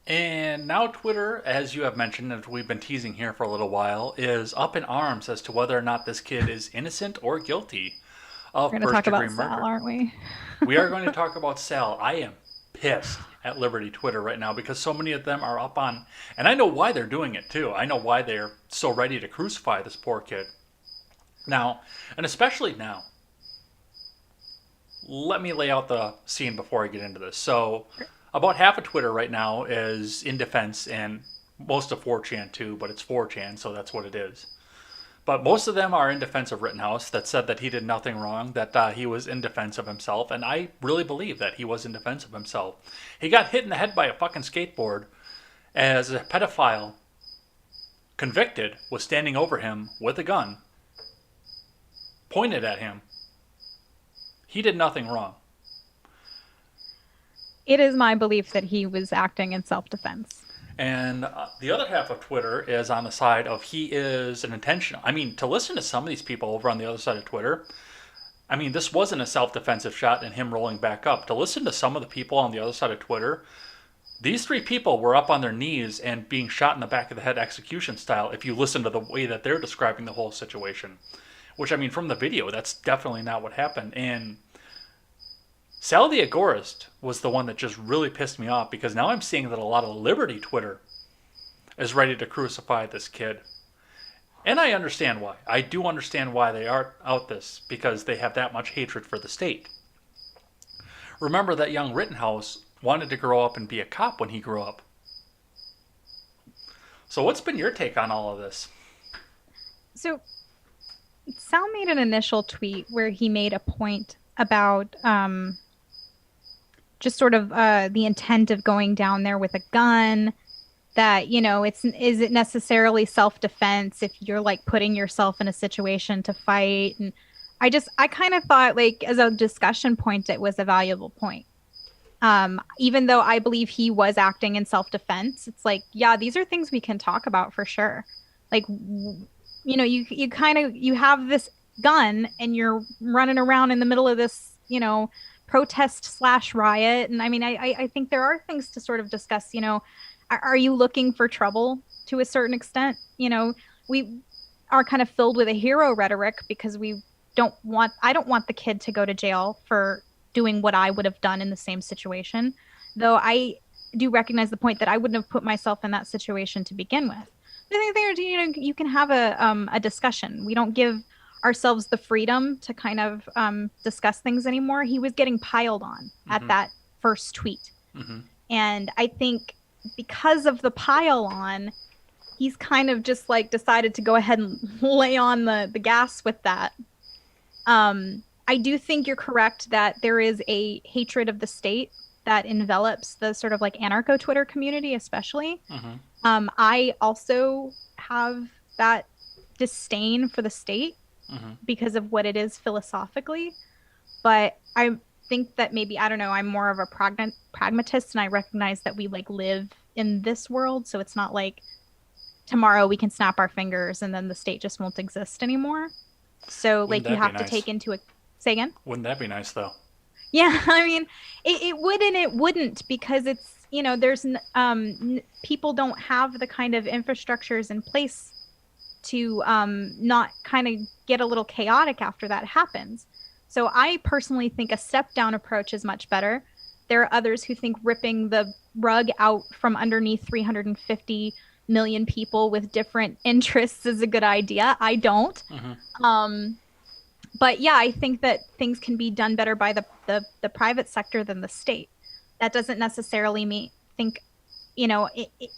And now Twitter, as you have mentioned, and we've been teasing here for a little while, is up in arms as to whether or not this kid is innocent or guilty of first-degree murder. Sal, aren't we? We are going to talk about Sal. I am pissed at Liberty Twitter right now because so many of them are up on, and I know why they're doing it too. I know why they're so ready to crucify this poor kid. Now, and especially now, let me lay out the scene before I get into this. So, about half of Twitter right now is in defense, and most of 4chan too, but it's 4chan, so that's what it is. But most of them are in defense of Rittenhouse, that said that he did nothing wrong, that he was in defense of himself, and I really believe that he was in defense of himself. He got hit in the head by a fucking skateboard as a pedophile, convicted, was standing over him with a gun, pointed at him. He did nothing wrong. It is my belief that he was acting in self-defense. And the other half of Twitter is on the side of he is an intentional. I mean, to listen to some of these people over on the other side of Twitter, I mean, this wasn't a self-defensive shot and him rolling back up. To listen to some of the people on the other side of Twitter, these 3 people were up on their knees and being shot in the back of the head execution style if you listen to the way that they're describing the whole situation. Which, I mean, from the video, that's definitely not what happened. And Sal the Agorist was the one that just really pissed me off because now I'm seeing that a lot of Liberty Twitter is ready to crucify this kid. And I understand why. I do understand why they are out this, because they have that much hatred for the state. Remember that young Rittenhouse wanted to grow up and be a cop when he grew up. So what's been your take on all of this? So Sal made an initial tweet where he made a point about just sort of the intent of going down there with a gun, that, is it necessarily self-defense if you're like putting yourself in a situation to fight? And I kind of thought, like, as a discussion point, it was a valuable point. Even though I believe he was acting in self-defense, it's like, yeah, these are things we can talk about for sure. Like, you have this gun and you're running around in the middle of this, protest / riot. And I mean, I think there are things to sort of discuss, are you looking for trouble to a certain extent? You know, we are kind of filled with a hero rhetoric because I don't want the kid to go to jail for doing what I would have done in the same situation. Though I do recognize the point that I wouldn't have put myself in that situation to begin with. I think there, you can have a discussion. We don't give ourselves the freedom to kind of discuss things anymore. He was getting piled on at that first tweet. And I think because of the pile on, he's kind of just like decided to go ahead and lay on the gas with that. I do think you're correct that there is a hatred of the state that envelops the sort of like anarcho Twitter community, especially. I also have that disdain for the state because of what it is philosophically. But I think that maybe, I don't know, I'm more of a pragmatist, and I recognize that we like live in this world. So it's not like tomorrow we can snap our fingers and then the state just won't exist anymore. So like you have to take into a say again. Wouldn't that be nice though? Yeah, I mean, it would and it wouldn't because it's, you know, there's people don't have the kind of infrastructures in place to not kind of get a little chaotic after that happens. So I personally think a step down approach is much better. There are others who think ripping the rug out from underneath 350 million people with different interests is a good idea. I don't. But yeah, I think that things can be done better by the private sector than the state. That doesn't necessarily think, you know,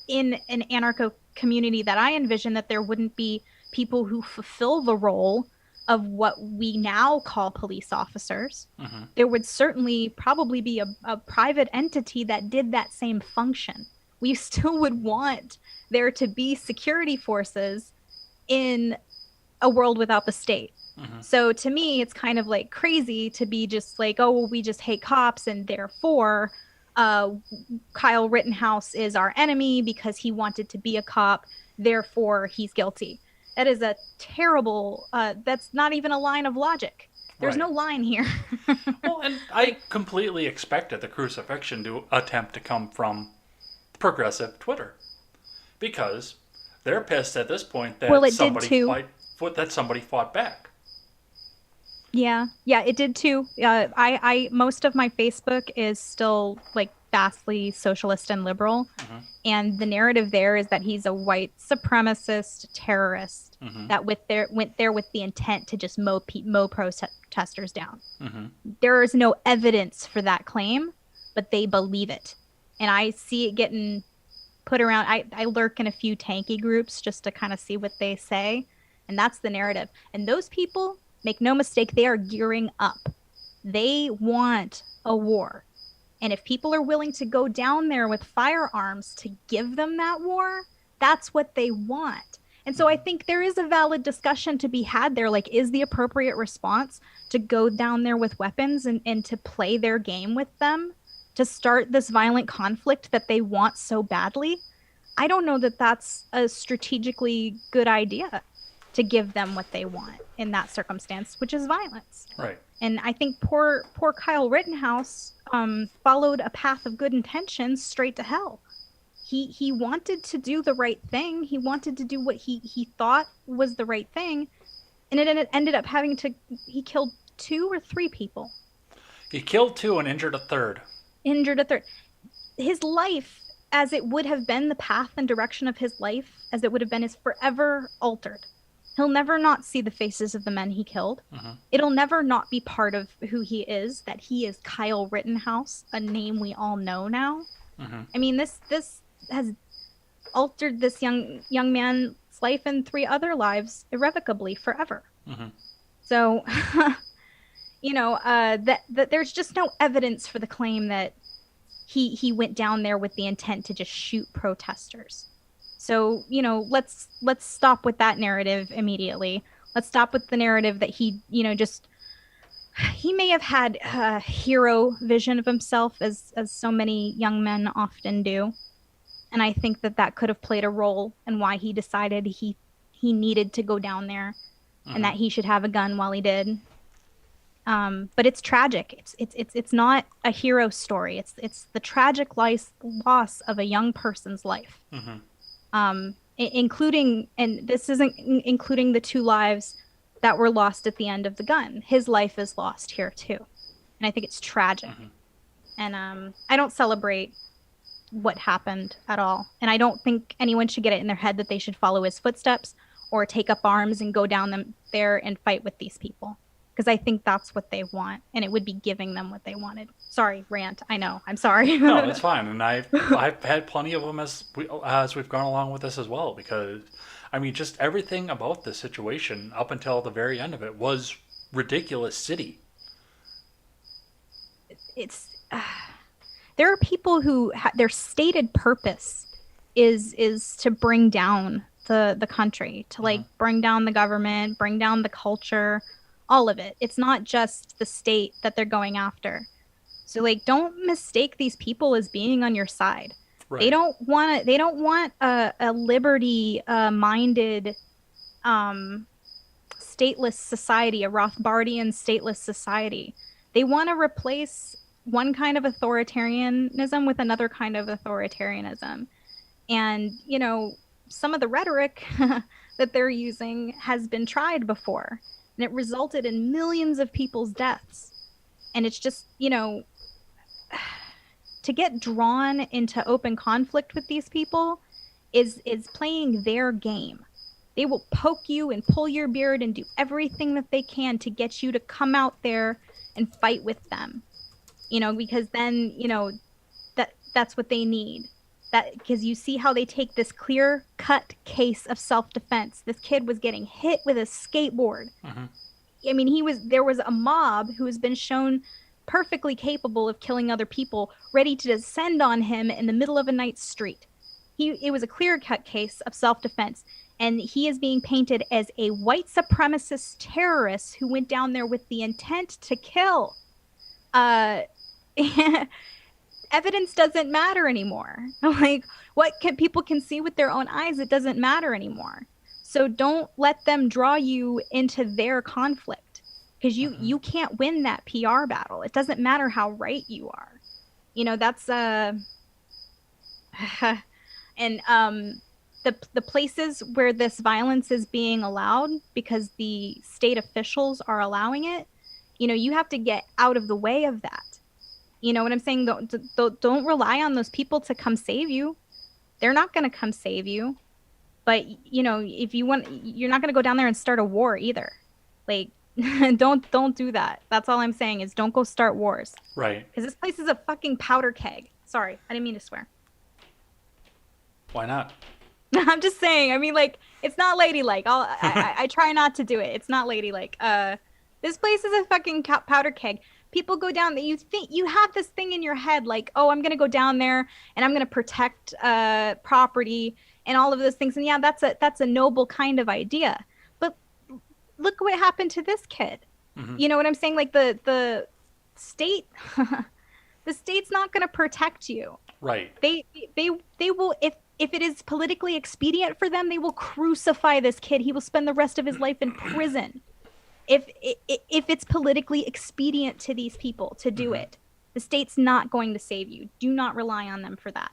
in an anarcho community that I envision, that there wouldn't be people who fulfill the role of what we now call police officers. There would certainly probably be a private entity that did that same function. We still would want there to be security forces in a world without the state. So to me, it's kind of like crazy to be just like, oh, well, we just hate cops and therefore Kyle Rittenhouse is our enemy because he wanted to be a cop, therefore he's guilty. That is a terrible, that's not even a line of logic. There's no line here. Well, and I completely expected the crucifixion to attempt to come from progressive Twitter. Because they're pissed at this point that somebody fought back. Yeah, it did too. I most of my Facebook is still like vastly socialist and liberal, and the narrative there is that he's a white supremacist terrorist that went there with the intent to just mow protesters down. There is no evidence for that claim, but they believe it, and I see it getting put around. I lurk in a few tanky groups just to kind of see what they say, and that's the narrative. And those people, make no mistake, they are gearing up. They want a war. And if people are willing to go down there with firearms to give them that war, that's what they want. And so I think there is a valid discussion to be had there. Like, is the appropriate response to go down there with weapons and to play their game with them, to start this violent conflict that they want so badly? I don't know that that's a strategically good idea, to give them what they want in that circumstance, which is violence. Right. And I think poor Kyle Rittenhouse followed a path of good intentions straight to hell. He wanted to do the right thing. He wanted to do what he thought was the right thing. And it ended up he killed 2 or 3 people. He killed 2 and injured a third. His life, as it would have been, the path and direction of his life, as it would have been, is forever altered. He'll never not see the faces of the men he killed. It'll never not be part of who he is, that he is Kyle Rittenhouse, a name we all know now. I mean, this has altered this young man's life and 3 other lives irrevocably forever. So, you know, that there's just no evidence for the claim that he went down there with the intent to just shoot protesters. So, you know, let's stop with that narrative immediately. Let's stop with the narrative that he may have had a hero vision of himself, as so many young men often do. And I think that could have played a role in why he decided he needed to go down there and that he should have a gun while he did. But it's tragic. It's not a hero story. It's the tragic loss of a young person's life, Hmm. including, and this isn't including the two lives that were lost at the end of the gun. His life is lost here too, and I think it's tragic. Hmm. And I don't celebrate what happened at all, and I don't think anyone should get it in their head that they should follow his footsteps or take up arms and go down them there and fight with these people because I think that's what they want, and it would be giving them what they wanted. Sorry, rant. I know. I'm sorry. No, that's fine, and I've had plenty of them as we've gone along with this as well. Because I mean, just everything about this situation up until the very end of it was ridiculous. City. It's there are people who their stated purpose is to bring down the country, to like Hmm. bring down the government, bring down the culture, all of it. It's not just the state that they're going after. So like don't mistake these people as being on your side. Right. They don't want a liberty minded um stateless society, a Rothbardian stateless society. They want to replace one kind of authoritarianism with another kind of authoritarianism. And, you know, some of the rhetoric that they're using has been tried before, and it resulted in millions of people's deaths. And it's just, you know, to get drawn into open conflict with these people is playing their game. They will poke you and pull your beard and do everything that they can to get you to come out there and fight with them. You know, because then, you know, that's what they need. That because you see how they take this clear cut case of self-defense. This kid was getting hit with a skateboard. Hmm. I mean, there was a mob who has been shown perfectly capable of killing other people, ready to descend on him in the middle of a night street. It was a clear cut case of self defense, and he is being painted as a white supremacist terrorist who went down there with the intent to kill. Uh, Evidence doesn't matter anymore. Like people can see with their own eyes, it doesn't matter anymore. So don't let them draw you into their conflict because Hmm. you can't win that PR battle. It doesn't matter how right you are. You know, that's and the places where this violence is being allowed because the state officials are allowing it, you know, you have to get out of the way of that. You know what I'm saying? Don't rely on those people to come save you. They're not going to come save you. But, you know, if you want, you're not going to go down there and start a war either. Like, don't do that. That's all I'm saying is don't go start wars. Right. Because this place is a fucking powder keg. Sorry, I didn't mean to swear. Why not? I'm just saying. I mean, like, it's not ladylike. I try not to do it. It's not ladylike. This place is a fucking powder keg. People go down that you think you have this thing in your head, like, oh, I'm gonna go down there and I'm gonna protect property and all of those things. And yeah, that's a noble kind of idea. But look what happened to this kid. Hmm. You know what I'm saying? Like the state, the state's not gonna protect you. Right. they they will if it is politically expedient for them, they will crucify this kid. He will spend the rest of his life in prison. If it's politically expedient to these people to do Hmm. it, the state's not going to save you. Do not rely on them for that.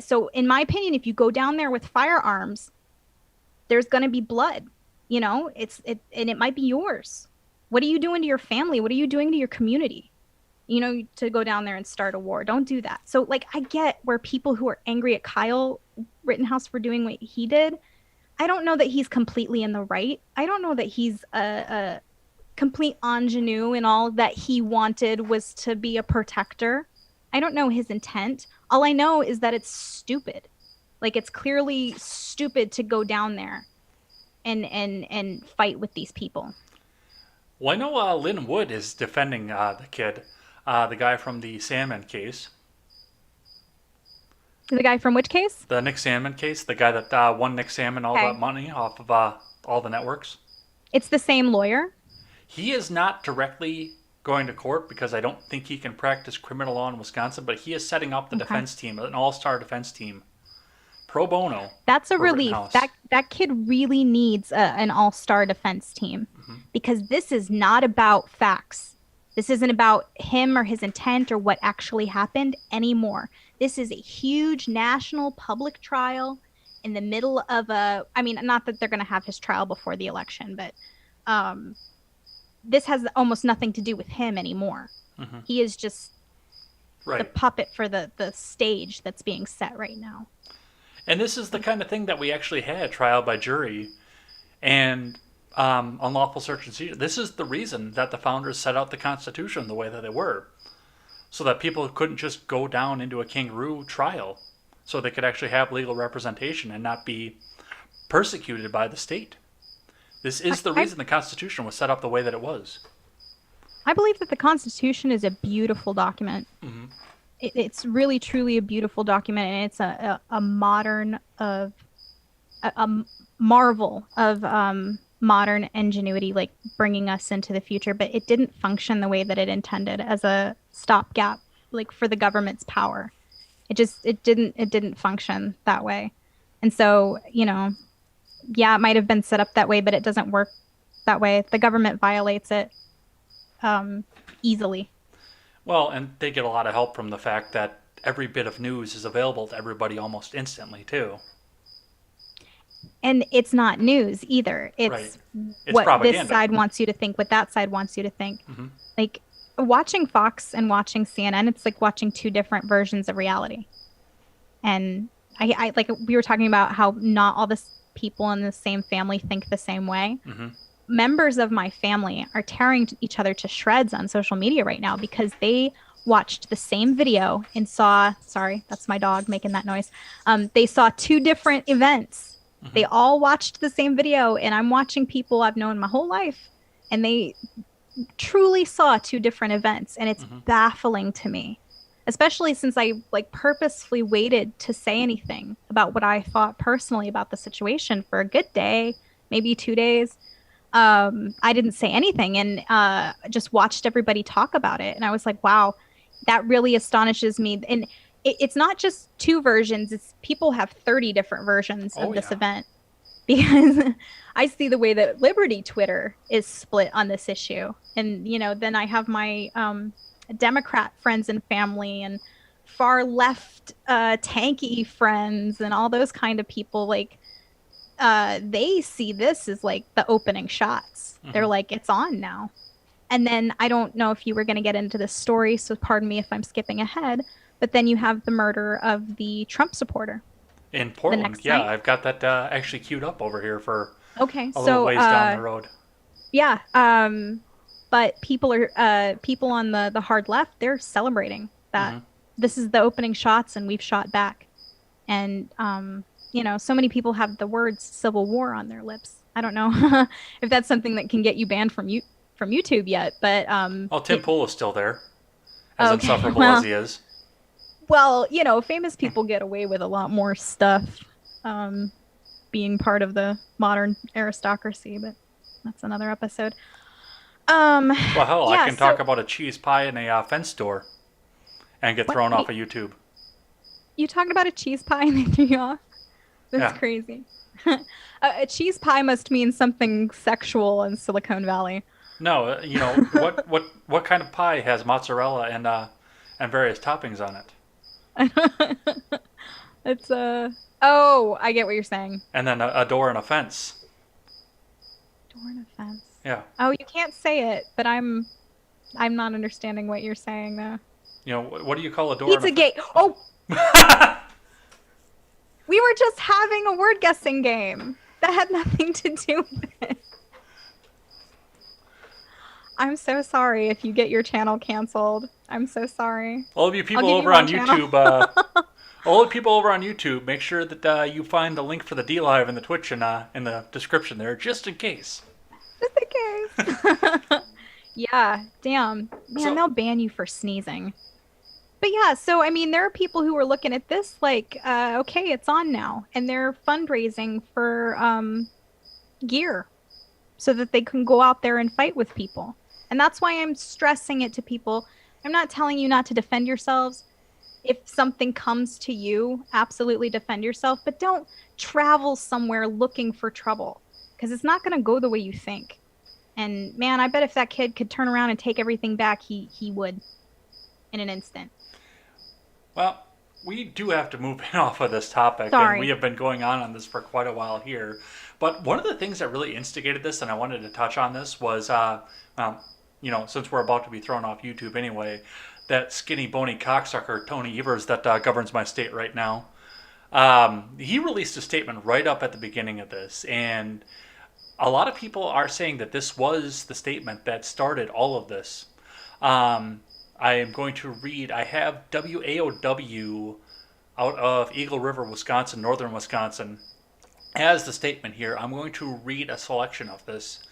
So in my opinion, if you go down there with firearms, there's going to be blood. You know, and it might be yours. What are you doing to your family? What are you doing to your community? You know, to go down there and start a war. Don't do that. So, like, I get where people who are angry at Kyle Rittenhouse for doing what he did. I don't know that he's completely in the right. I don't know that he's a complete ingenue and all that he wanted was to be a protector. I don't know his intent. All I know is that it's stupid. Like it's clearly stupid to go down there and fight with these people. Well, I know Lynn Wood is defending the kid, the guy from the Salmon case, The guy from which case? the Nick Salmon case, the guy that won Nick Salmon all that Okay. money off of all the networks. It's the same lawyer. He is not directly going to court because I don't think he can practice criminal law in Wisconsin, but he is setting up the Okay. defense team, an all-star defense team, pro bono That's a for relief. Rittenhouse. That kid really needs an all-star defense team because this is not about facts. This isn't about him or his intent or what actually happened anymore. This is a huge national public trial in the middle of I mean, not that they're going to have his trial before the election, but um, this has almost nothing to do with him anymore. He is just the Right. puppet for the stage that's being set right now. And this is the kind of thing that we actually had trial by jury and unlawful search and seizure. This is the reason that the founders set out the Constitution the way that they were, so that people couldn't just go down into a kangaroo trial, so they could actually have legal representation and not be persecuted by the state. This is the reason the Constitution was set up the way that it was. I believe that the Constitution is a beautiful document. It's really, truly a beautiful document, and it's a modern of a marvel of modern ingenuity, like bringing us into the future. But it didn't function the way that it intended as a stopgap, like for the government's power. It didn't function that way, and so yeah, it might have been set up that way, but it doesn't work that way. The government violates it easily. Well, and they get a lot of help from the fact that every bit of news is available to everybody almost instantly, too. And it's not news either. It's right. It's what propaganda. This side wants you to think, what that side wants you to think. Like watching Fox and watching CNN, it's like watching two different versions of reality. And I like we were talking about how not all the people in the same family think the same way. Members of my family are tearing each other to shreds on social media right now because they watched the same video and saw, sorry, that's my dog making that noise. They saw two different events. They all watched the same video, and I'm watching people I've known my whole life, and they truly saw two different events, and it's baffling to me, especially since I like purposefully waited to say anything about what I thought personally about the situation for a good day, maybe 2 days. I didn't say anything and just watched everybody talk about it. And I was like, wow, that really astonishes me. And it's not just two versions. It's people have 30 different versions of this event, because I see the way that Liberty Twitter is split on this issue. And, then I have my Democrat friends and family and far left tanky friends and all those kind of people. Like, they see this as like the opening shots. They're like, it's on now. And then I don't know if you were going to get into this story, so pardon me if I'm skipping ahead, but then you have the murder of the Trump supporter in Portland. Yeah, night. I've got that actually queued up over here for a little ways down the road. Yeah, but people on the hard left, they're celebrating that this is the opening shots and we've shot back. And so many people have the words Civil War on their lips. I don't know if that's something that can get you banned from YouTube yet, but Tim Pool is still there, as insufferable as he is. Well, famous people get away with a lot more stuff, being part of the modern aristocracy, but that's another episode. Well, hell, I can talk about a cheese pie in a fence store and get thrown off of YouTube. You talked about a cheese pie and they threw you off? That's crazy. A cheese pie must mean something sexual in Silicon Valley. No, what kind of pie has mozzarella and various toppings on it? It's I get what you're saying. And then a door and a fence. Door and a fence. Yeah. Oh, you can't say it, but I'm not understanding what you're saying though. What do you call a door? Pizza gate. Oh. We were just having a word guessing game that had nothing to do with it. I'm so sorry if you get your channel canceled. I'm so sorry. All of you people over on YouTube, all the people over on YouTube, make sure that you find the link for the DLive and the Twitch in the description there, just in case. Just in case. Yeah, damn. Man, they'll ban you for sneezing. But yeah, so I mean, there are people who are looking at this like, okay, it's on now, and they're fundraising for gear so that they can go out there and fight with people. And that's why I'm stressing it to people. I'm not telling you not to defend yourselves, if something comes to you, absolutely defend yourself, but don't travel somewhere looking for trouble because it's not going to go the way you think. And man, I bet if that kid could turn around and take everything back, he would in an instant. Well, we do have to move in off of this topic, and we Sorry. have been going on this for quite a while here. But one of the things that really instigated this, and I wanted to touch on this, was, since we're about to be thrown off YouTube anyway, that skinny, bony cocksucker, Tony Evers, that governs my state right now. He released a statement right up at the beginning of this, and a lot of people are saying that this was the statement that started all of this. I am going to read, I have WAOW out of Eagle River, Wisconsin, northern Wisconsin, as the statement here. I'm going to read a selection of this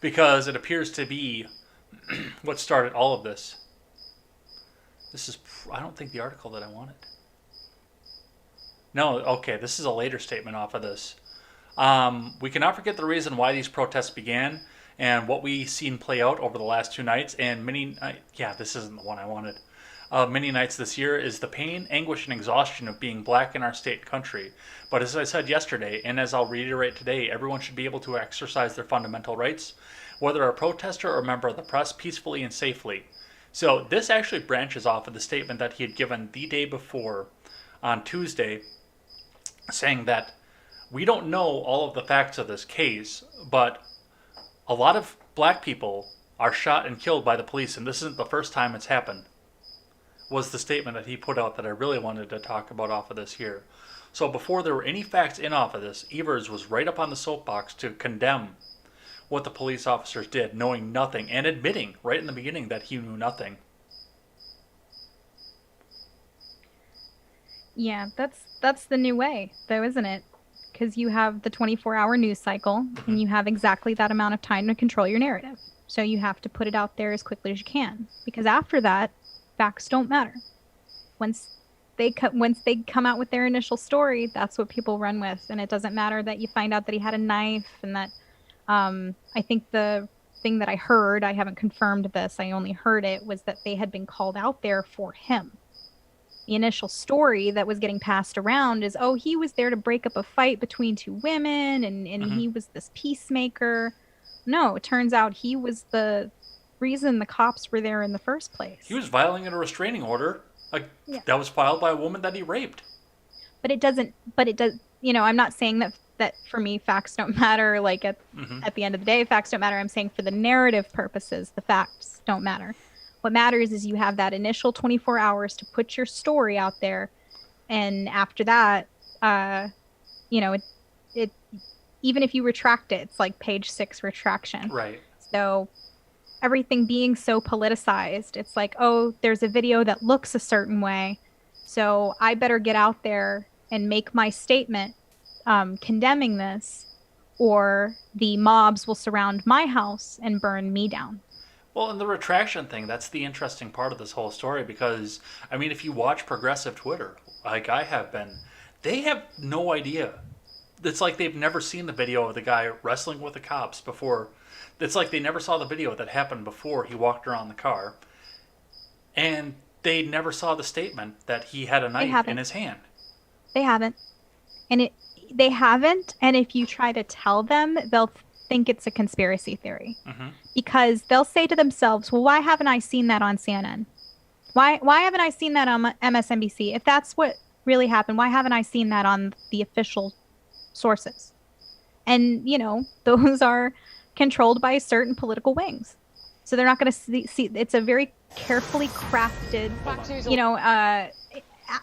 because it appears to be what started all of this. This is, I don't think, the article that I wanted. No, okay, this is a later statement off of this. We cannot forget the reason why these protests began and what we've seen play out over the last 2 nights and this isn't the one I wanted. Many nights this year is the pain, anguish, and exhaustion of being black in our state and country. But as I said yesterday, and as I'll reiterate today, everyone should be able to exercise their fundamental rights, whether a protester or a member of the press, peacefully and safely. So this actually branches off of the statement that he had given the day before on Tuesday, saying that we don't know all of the facts of this case, but a lot of black people are shot and killed by the police, and this isn't the first time it's happened, was the statement that he put out that I really wanted to talk about off of this here. So before there were any facts in off of this, Evers was right up on the soapbox to condemn what the police officers did, knowing nothing, and admitting right in the beginning that he knew nothing. Yeah, that's the new way, though, isn't it? Because you have the 24-hour news cycle and you have exactly that amount of time to control your narrative. So you have to put it out there as quickly as you can, because after that, facts don't matter. Once they come out with their initial story, that's what people run with, and it doesn't matter that you find out that he had a knife and that I think the thing that I heard, I haven't confirmed this, I only heard it, was that they had been called out there for him. The initial story that was getting passed around is, oh, he was there to break up a fight between two women and he was this peacemaker. No, it turns out he was the reason the cops were there in the first place. He was violating a restraining order that was filed by a woman that he raped. But it does, I'm not saying that for me facts don't matter, like at the end of the day facts don't matter. I'm saying for the narrative purposes the facts don't matter. What matters is you have that initial 24 hours to put your story out there, and after that, it even if you retract it, it's like page 6 retraction. Right. So everything being so politicized, it's like, oh, there's a video that looks a certain way, so I better get out there and make my statement condemning this, or the mobs will surround my house and burn me down. Well, and the retraction thing, that's the interesting part of this whole story because, I mean, if you watch progressive Twitter, like I have been, they have no idea. It's like they've never seen the video of the guy wrestling with the cops before. It's like they never saw the video that happened before he walked around the car. And they never saw the statement that he had a knife in his hand. They haven't. They haven't, and if you try to tell them, they'll think it's a conspiracy theory. Because they'll say to themselves, well, why haven't I seen that on CNN? Why haven't I seen that on MSNBC? If that's what really happened, why haven't I seen that on the official sources? And, those are controlled by certain political wings. So they're not going to see, it's a very carefully crafted,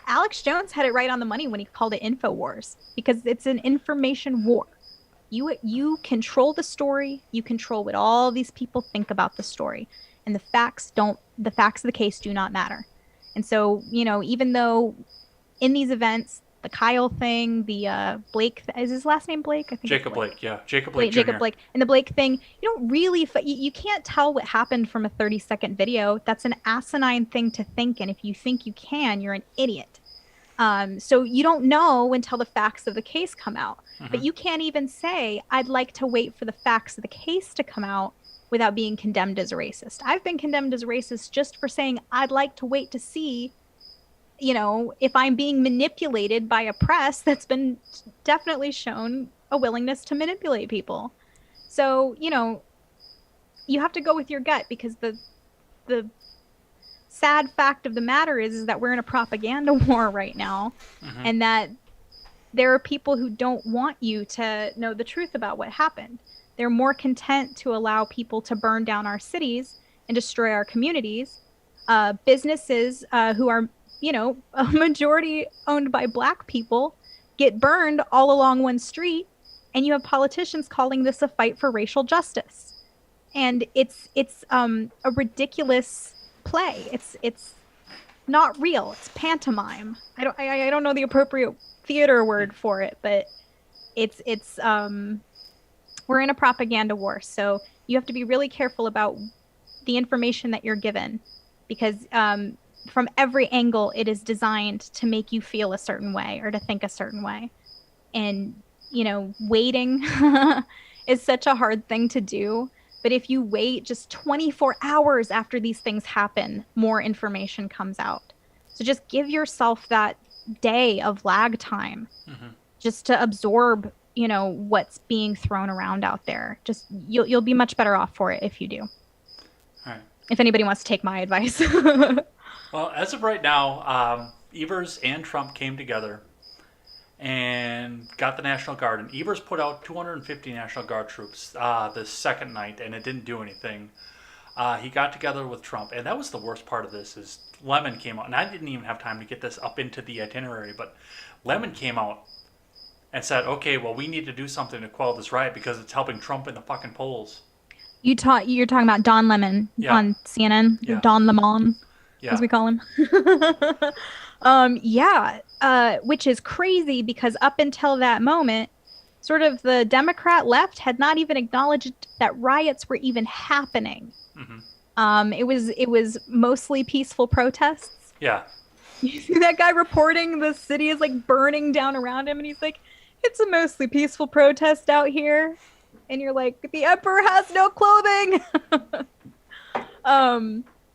Alex Jones had it right on the money when he called it InfoWars, because it's an information war. You control the story, you control what all these people think about the story, and the facts of the case do not matter. And so, even though in these events, the Kyle thing, the Blake, is his last name Blake? I think Jacob Blake, yeah. Jacob Blake Jr. Jacob Blake. And the Blake thing, you don't really, you can't tell what happened from a 30-second video. That's an asinine thing to think, and if you think you can, you're an idiot. So you don't know until the facts of the case come out. But you can't even say, I'd like to wait for the facts of the case to come out without being condemned as a racist. I've been condemned as a racist just for saying I'd like to wait to see if I'm being manipulated by a press that's been definitely shown a willingness to manipulate people. So, you have to go with your gut, because the sad fact of the matter is that we're in a propaganda war right now, Mm-hmm. and that there are people who don't want you to know the truth about what happened. They're more content to allow people to burn down our cities and destroy our communities. Businesses who are, a majority owned by Black people get burned all along one street, and you have politicians calling this a fight for racial justice. And it's a ridiculous play. It's not real. It's pantomime. I don't know the appropriate theater word for it, but it's we're in a propaganda war. So you have to be really careful about the information that you're given, because from every angle it is designed to make you feel a certain way or to think a certain way. And waiting is such a hard thing to do. But if you wait just 24 hours after these things happen, more information comes out. So just give yourself that day of lag time, Mm-hmm. just to absorb, what's being thrown around out there. Just you'll be much better off for it if you do. All right. If anybody wants to take my advice. Well, as of right now, Evers and Trump came together and got the National Guard. And Evers put out 250 National Guard troops the second night, and it didn't do anything. He got together with Trump, and that was the worst part of this. Is Lemon came out, and I didn't even have time to get this up into the itinerary, but Lemon came out and said, "Okay, well, we need to do something to quell this riot because it's helping Trump in the fucking polls." You're talking about Don Lemon on CNN, Yeah. Don Lemon, Yeah. as we call him. Yeah, which is crazy, because up until that moment, sort of the Democrat left had not even acknowledged that riots were even happening. Mm-hmm. It was mostly peaceful protests. Yeah. You see that guy reporting the city is like burning down around him, and he's like, "It's a mostly peaceful protest out here," and you're like, "The emperor has no clothing."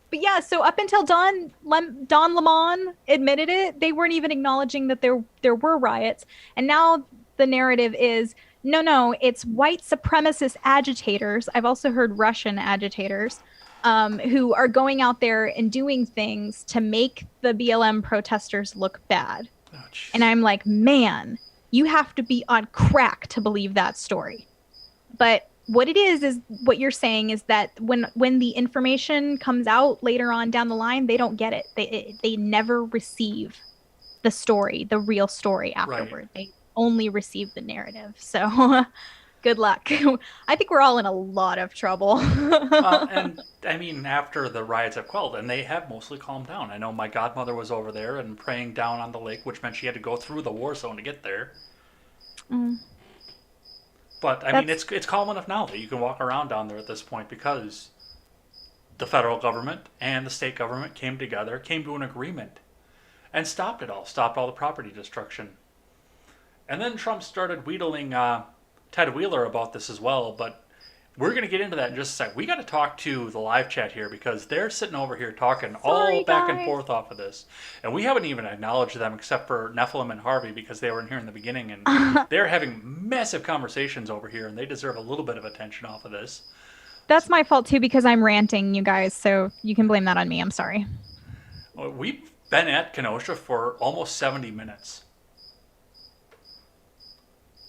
But yeah, so up until Don Lemon admitted it, they weren't even acknowledging that there were riots. And now the narrative is, no, it's white supremacist agitators. I've also heard Russian agitators who are going out there and doing things to make the BLM protesters look bad. Oh, and I'm like, man, you have to be on crack to believe that story. But what it is what you're saying is that when the information comes out later on down the line, they don't get it. They never receive the story, the real story afterward. Right. They only receive the narrative. So good luck. I think we're all in a lot of trouble. And I mean, after the riots have quelled, and they have mostly calmed down. I know my godmother was over there and praying down on the lake, which meant she had to go through the war zone to get there. Mm. But I mean, it's calm enough now that you can walk around down there at this point, because the federal government and the state government came together, came to an agreement, and stopped it all, stopped all the property destruction. And then Trump started wheedling Ted Wheeler about this as well, but we're going to get into that in just a sec. We got to talk to the live chat here, because they're sitting over here talking all back and forth off of this. And we haven't even acknowledged them except for Nephilim and Harvey, because they were in here in the beginning. And they're having massive conversations over here, and they deserve a little bit of attention off of this. That's my fault too, because I'm ranting, you guys. So you can blame that on me. I'm sorry. Well, we've been at Kenosha for almost 70 minutes.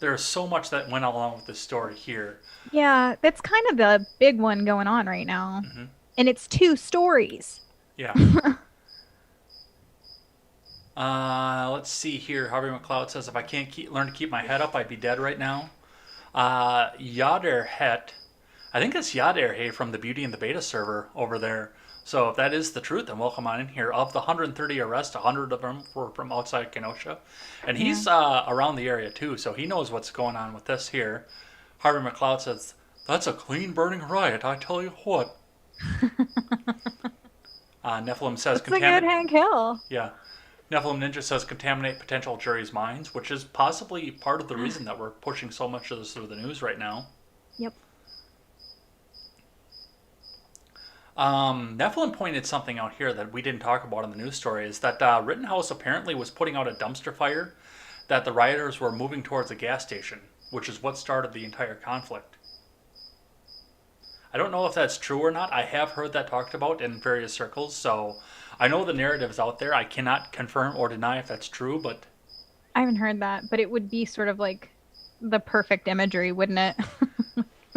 There's so much that went along with this story here. Yeah, that's kind of the big one going on right now. Mm-hmm. And it's 2 stories. Yeah. Let's see here. Harvey McLeod says, if I can't learn to keep my head up, I'd be dead right now. Yader Het, I think it's Yader Hey from the Beauty and the Beta server over there. So if that is the truth, then welcome on in here. Of the 130 arrests, 100 of them were from outside Kenosha. And he's around the area too, so he knows what's going on with this here. Harvey McLeod says, that's a clean burning riot, I tell you what. Nephilim says... That's a good Hank Hill. Yeah. Nephilim Ninja says, contaminate potential jury's minds, which is possibly part of the reason that we're pushing so much of this through the news right now. Yep. Nephilim pointed something out here that we didn't talk about in the news story is that Rittenhouse apparently was putting out a dumpster fire that the rioters were moving towards a gas station, which is what started the entire conflict. I don't know if that's true or not. I have heard that talked about in various circles, so I know the narrative's out there. I cannot confirm or deny if that's true, but I haven't heard that, but it would be sort of like the perfect imagery, wouldn't it?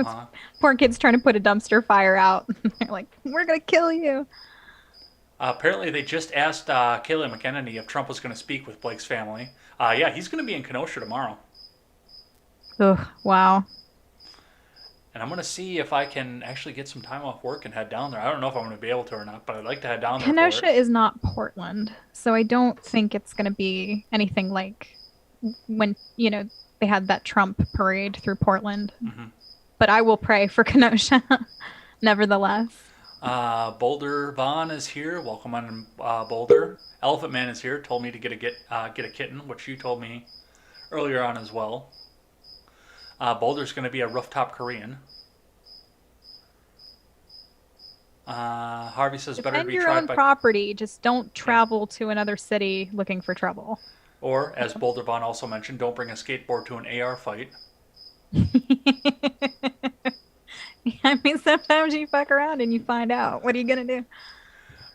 uh, Poor kids trying to put a dumpster fire out. They're like, we're going to kill you. apparently they just asked Kayleigh McEnany if Trump was going to speak with Blake's family. Yeah, he's going to be in Kenosha tomorrow. Ugh, wow. And I'm going to see if I can actually get some time off work and head down there. I don't know if I'm going to be able to or not, but I'd like to head down there for Kenosha it. is not Portland, so I don't think it's going to be anything like when, they had that Trump parade through Portland. Mm-hmm. But I will pray for Kenosha, nevertheless. Boulder Vaughn is here. Welcome on, Boulder. Elephant Man is here. Told me to get a kitten, which you told me earlier on as well. Boulder's going to be a rooftop Korean. Harvey says better to Defend be your tried own by... property. Just don't travel to another city looking for trouble. Or, as Boulder Vaughn also mentioned, don't bring a skateboard to an AR fight. I mean, sometimes you fuck around and you find out. What are you going to do?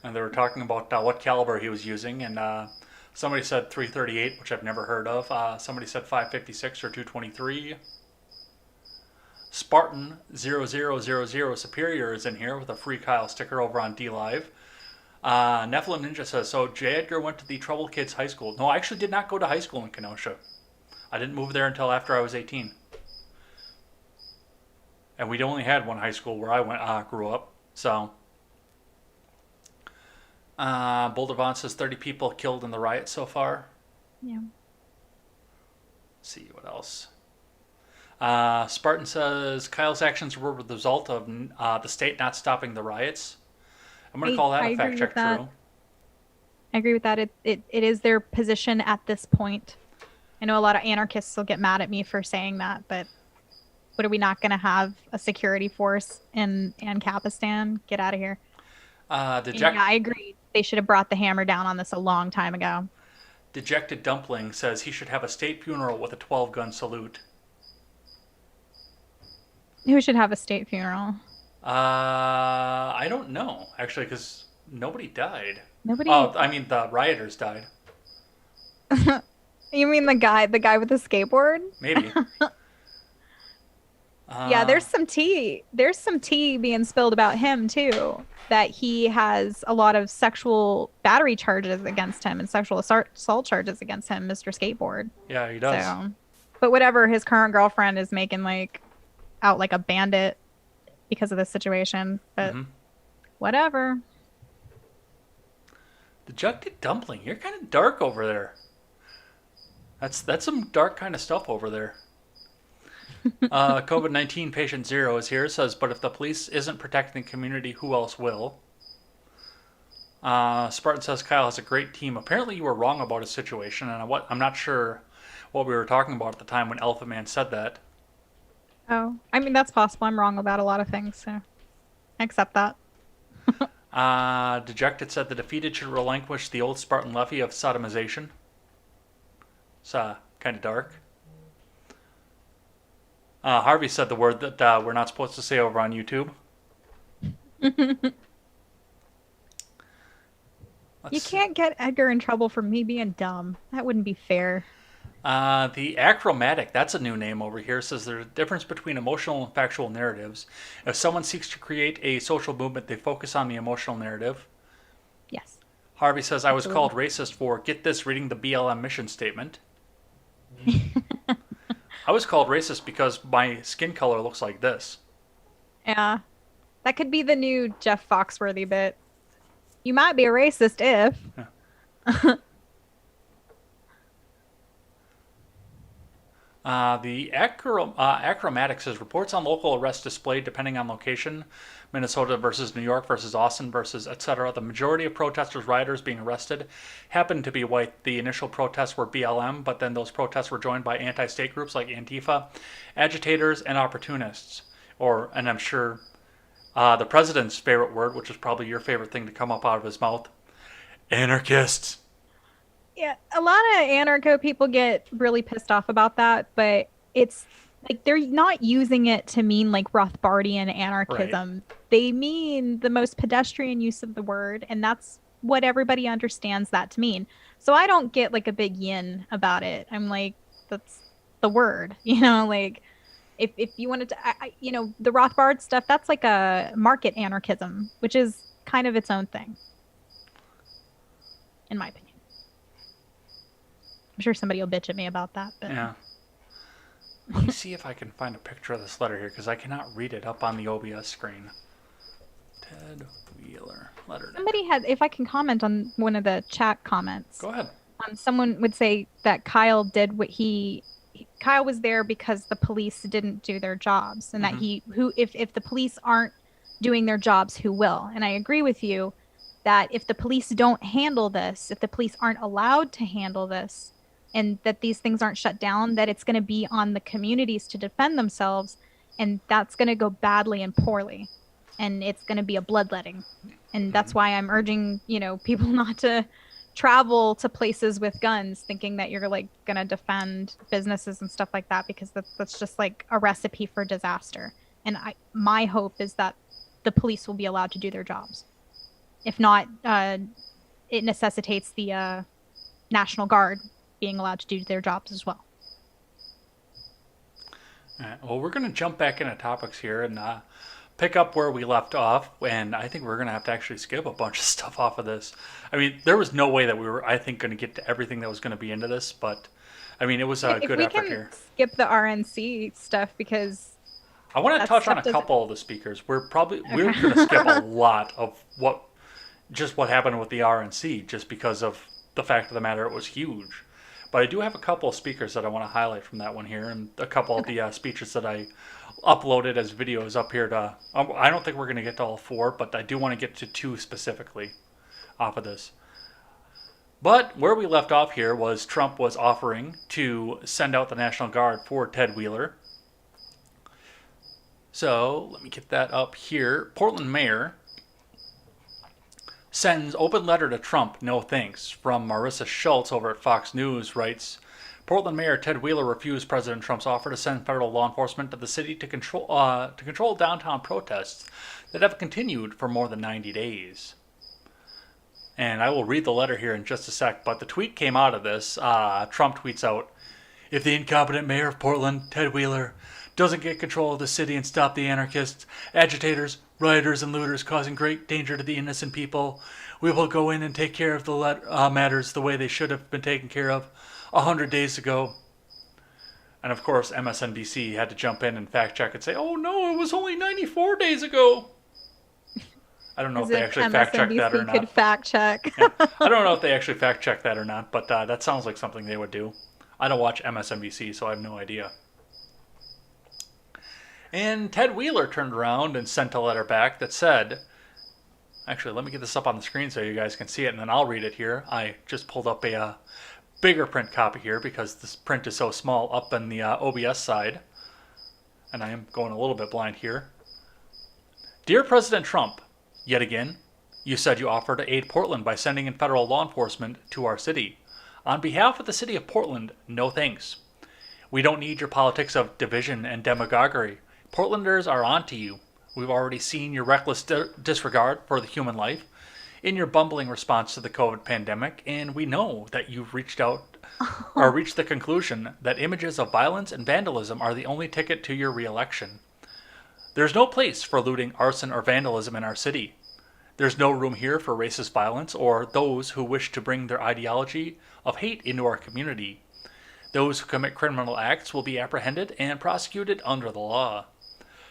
And they were talking about what caliber he was using, and somebody said 338, which I've never heard of. Somebody said 556 or 223. Spartan 0000 Superior is in here with a free Kyle sticker over on DLive. Nephilim Ninja says, so J. Edgar went to the Trouble Kids High School. No, I actually did not go to high school in Kenosha. I didn't move there until after I was 18. And we'd only had one high school where I grew up. So, Boulder Vaughn says 30 people killed in the riot so far. Yeah. Let's see what else. Spartan says Kyle's actions were the result of the state not stopping the riots. I'm going to call that a fact check true. I agree with that. It is their position at this point. I know a lot of anarchists will get mad at me for saying that, but what, are we not going to have a security force in Ancapistan? Get out of here. Yeah, I agree. They should have brought the hammer down on this a long time ago. Dejected Dumpling says he should have a state funeral with a 12-gun salute. Who should have a state funeral? I don't know, actually, because nobody died. Nobody. Oh, I mean, the rioters died. You mean the guy with the skateboard? Maybe. Yeah, there's some tea. There's some tea being spilled about him too. That he has a lot of sexual battery charges against him and sexual assault charges against him, Mr. Skateboard. Yeah, he does. So, but whatever, his current girlfriend is making out like a bandit because of this situation. But whatever. Dejected Dumpling, you're kind of dark over there. That's some dark kind of stuff over there. COVID-19 patient 0 is here. Says, but if the police isn't protecting the community, who else will? Spartan says Kyle has a great team. Apparently you were wrong about his situation, and I'm not sure what we were talking about at the time when Elephant Man said that. Oh, I mean, that's possible. I'm wrong about a lot of things, so I accept that. Dejected said the defeated should relinquish the old Spartan levy of sodomization. It's kind of dark. Harvey said the word that we're not supposed to say over on YouTube. You can't get Edgar in trouble for me being dumb. That wouldn't be fair. The achromatic, that's a new name over here, says there's a difference between emotional and factual narratives. If someone seeks to create a social movement, they focus on the emotional narrative. Yes. Harvey says, I was called racist for, get this, reading the BLM mission statement. I was called racist because my skin color looks like this. Yeah. That could be the new Jeff Foxworthy bit. You might be a racist if... Yeah. The achromatic says reports on local arrests displayed depending on location. Minnesota versus New York versus Austin versus etc. The majority of protesters, rioters being arrested happened to be white. The initial protests were BLM, but then those protests were joined by anti-state groups like Antifa, agitators, and opportunists. And I'm sure The president's favorite word, which is probably your favorite thing to come up out of his mouth, anarchists. Yeah, a lot of anarcho people get really pissed off about that, but it's like they're not using it to mean like Rothbardian Right. anarchism. They mean the most pedestrian use of the word, and that's what everybody understands that to mean. So I don't get like a big yin about it. I'm like, that's the word, like if you wanted to, the Rothbard stuff, that's like a market anarchism, which is kind of its own thing, in my opinion. I'm sure somebody will bitch at me about that, but Yeah. Let me see if I can find a picture of this letter here because I cannot read it up on the OBS screen. Ted Wheeler, letter. somebody had, if I can comment on one of the chat comments, Go ahead. someone would say that Kyle did what Kyle was there because the police didn't do their jobs, and that if the police aren't doing their jobs, who will? And I agree with you that if the police don't handle this, if the police aren't allowed to handle this, and that these things aren't shut down, that it's going to be on the communities to defend themselves, and that's going to go badly and poorly, and it's going to be a bloodletting. And that's why I'm urging, people not to travel to places with guns thinking that you're like going to defend businesses and stuff like that, because that's just like a recipe for disaster. And my hope is that the police will be allowed to do their jobs. If not, it necessitates the National Guard being allowed to do their jobs as well. All right. Well, we're going to jump back into topics here and pick up where we left off. And I think we're going to have to actually skip a bunch of stuff off of this. I mean, there was no way that we were, I think, going to get to everything that was going to be into this. But, I mean, it was a good effort here. Skip the RNC stuff because I want to touch on a couple of the speakers. We're going to skip a lot of what happened with the RNC just because of the fact of the matter, it was huge. But I do have a couple of speakers that I want to highlight from that one here, and a couple of the speeches that I uploaded as videos up here to. I don't think we're going to get to all four, but I do want to get to two specifically off of this. But where we left off here was Trump was offering to send out the National Guard for Ted Wheeler. So let me get that up here. Portland Mayor sends open letter to Trump, no thanks. From Marissa Schultz over at Fox News writes, Portland Mayor Ted Wheeler refused President Trump's offer to send federal law enforcement to the city to control downtown protests that have continued for more than 90 days. And I will read the letter here in just a sec, but the tweet came out of this. Trump tweets out, if the incompetent mayor of Portland, Ted Wheeler, doesn't get control of the city and stop the anarchists, agitators, rioters, and looters causing great danger to the innocent people, we will go in and take care of the matters the way they should have been taken care of 100 days ago. And of course, MSNBC had to jump in and fact check and say, oh no, it was only 94 days ago. I don't know if they actually fact checked that or not. Could fact check. Yeah. I don't know if they actually fact checked that or not, but that sounds like something they would do. I don't watch MSNBC, so I have no idea. And Ted Wheeler turned around and sent a letter back that said, actually, let me get this up on the screen so you guys can see it, and then I'll read it here. I just pulled up a bigger print copy here because this print is so small up in the OBS side. And I am going a little bit blind here. Dear President Trump, yet again, you said you offer to aid Portland by sending in federal law enforcement to our city. On behalf of the city of Portland, no thanks. We don't need your politics of division and demagoguery. Portlanders are on to you. We've already seen your reckless disregard for the human life in your bumbling response to the COVID pandemic, and we know that you've reached the conclusion that images of violence and vandalism are the only ticket to your re-election. There's no place for looting, arson, or vandalism in our city. There's no room here for racist violence or those who wish to bring their ideology of hate into our community. Those who commit criminal acts will be apprehended and prosecuted under the law.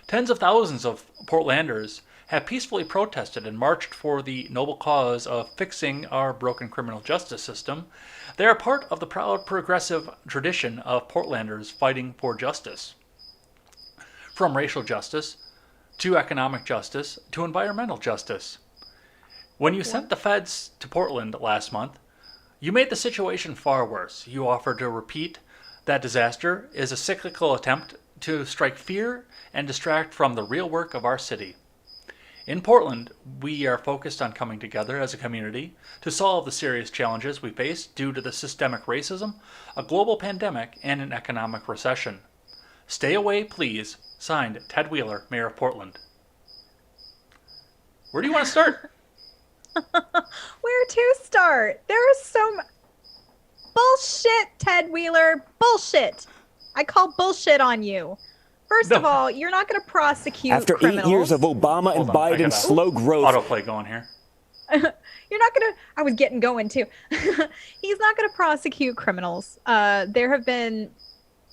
Tens of thousands of Portlanders have peacefully protested and marched for the noble cause of fixing our broken criminal justice system. They are part of the proud progressive tradition of Portlanders fighting for justice. From racial justice, to economic justice, to environmental justice. When you sent the feds to Portland last month, you made the situation far worse. You offered to repeat that disaster is a cyclical attempt to strike fear and distract from the real work of our city. In Portland, we are focused on coming together as a community to solve the serious challenges we face due to the systemic racism, a global pandemic, and an economic recession. Stay away, please. Signed, Ted Wheeler, Mayor of Portland. Where do you want to start? Where to start? There's some bullshit, Ted Wheeler. Bullshit. I call bullshit on you. First of all, you're not going to prosecute After criminals. 8 years of Obama and Biden's slow growth. Autoplay going here. You're not going to... I was getting going, too. He's not going to prosecute criminals. There have been...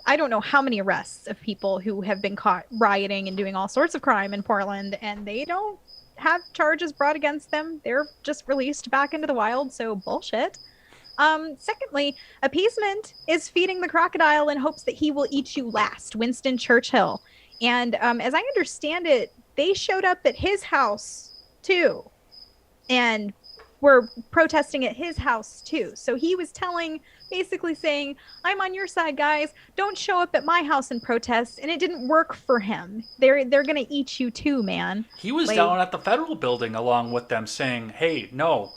I don't know how many arrests of people who have been caught rioting and doing all sorts of crime in Portland, and they don't have charges brought against them. They're just released back into the wild, so bullshit. Secondly, appeasement is feeding the crocodile in hopes that he will eat you last, Winston Churchill. And as I understand it, they showed up at his house, too, and were protesting at his house, too. So he was basically saying, I'm on your side, guys. Don't show up at my house and protest. And it didn't work for him. They're going to eat you too, man. He was down at the federal building along with them saying, hey, no,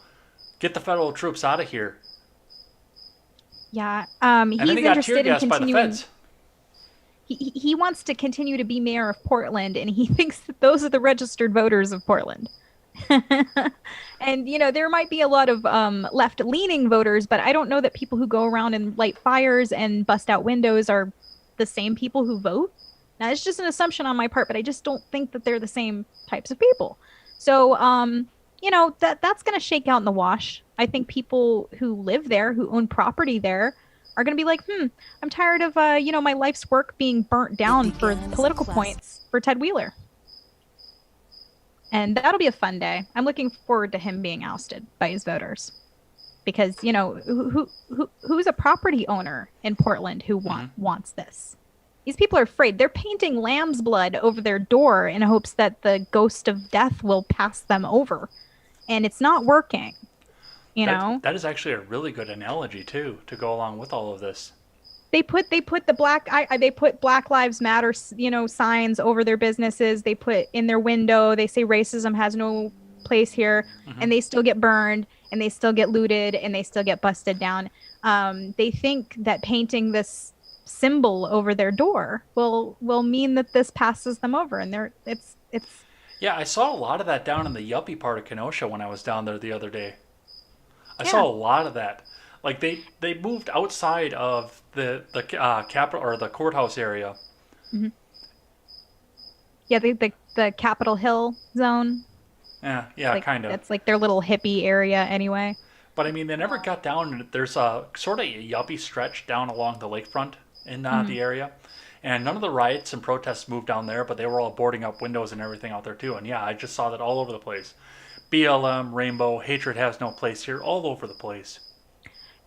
get the federal troops out of here. Yeah. And then he got tear gassed by the feds. He wants to continue to be mayor of Portland, and he thinks that those are the registered voters of Portland. And, there might be a lot of left-leaning voters, but I don't know that people who go around and light fires and bust out windows are the same people who vote. Now, it's just an assumption on my part, but I just don't think that they're the same types of people. So, that's going to shake out in the wash. I think people who live there, who own property there, are going to be like, I'm tired of, my life's work being burnt down for political points for Ted Wheeler. And that'll be a fun day. I'm looking forward to him being ousted by his voters. Because, who's a property owner in Portland who wants this? These people are afraid. They're painting lamb's blood over their door in hopes that the ghost of death will pass them over. And it's not working. That is actually a really good analogy, too, to go along with all of this. They put Black Lives Matter, signs over their businesses. They put in their window, they say racism has no place here, and they still get burned, and they still get looted, and they still get busted down. They think that painting this symbol over their door will mean that this passes them over, and it's. Yeah, I saw a lot of that down in the yuppie part of Kenosha when I was down there the other day. I saw a lot of that. Like they moved outside of the capital or the courthouse area. Mm-hmm. Yeah, the Capitol Hill zone. Yeah, kind of. It's like their little hippie area anyway. But I mean, they never got down. There's a sort of a yuppie stretch down along the lakefront in the area, and none of the riots and protests moved down there, but they were all boarding up windows and everything out there too. And yeah, I just saw that all over the place. BLM, Rainbow, Hatred Has No Place Here, all over the place.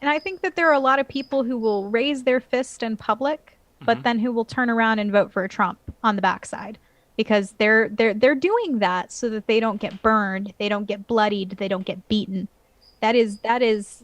And I think that there are a lot of people who will raise their fist in public, but then who will turn around and vote for Trump on the backside, because they're doing that so that they don't get burned, they don't get bloodied, they don't get beaten. That is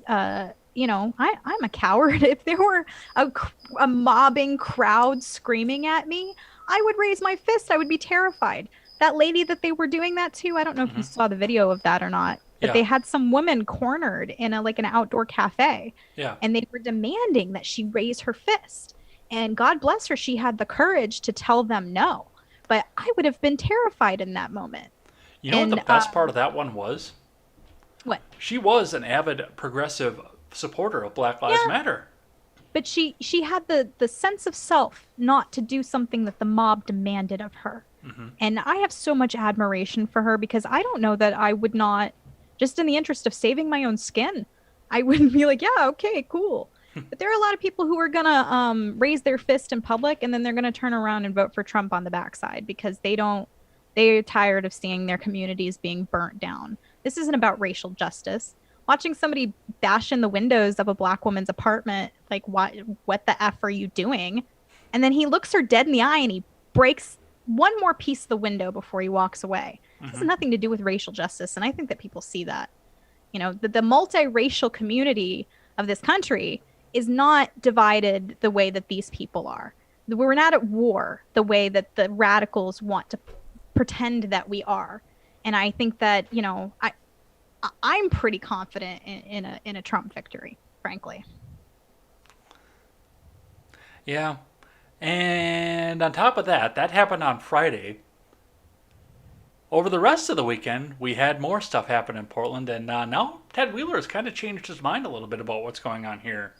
I'm a coward. If there were a mobbing crowd screaming at me, I would raise my fist. I would be terrified. That lady that they were doing that to, I don't know if you saw the video of that or not, but they had some woman cornered in an outdoor cafe. Yeah. And they were demanding that she raise her fist. And God bless her, she had the courage to tell them no. But I would have been terrified in that moment. You know what the best part of that one was? What? She was an avid progressive supporter of Black Lives Matter. But she had the sense of self not to do something that the mob demanded of her. And I have so much admiration for her, because I don't know that I would not, just in the interest of saving my own skin, I wouldn't be like, yeah, okay, cool. But there are a lot of people who are going to raise their fist in public, and then they're going to turn around and vote for Trump on the backside, because they're tired of seeing their communities being burnt down. This isn't about racial justice. Watching somebody bash in the windows of a black woman's apartment, like, what the F are you doing? And then he looks her dead in the eye and he breaks one more piece of the window before he walks away. It has nothing to do with racial justice. And I think that people see that. The multiracial community of this country is not divided the way that these people are. We're not at war the way that the radicals want to pretend that we are. And I think that, I'm pretty confident in a Trump victory, frankly. Yeah. And on top of that, that happened on Friday. Over the rest of the weekend, we had more stuff happen in Portland, and now Ted Wheeler has kind of changed his mind a little bit about what's going on here.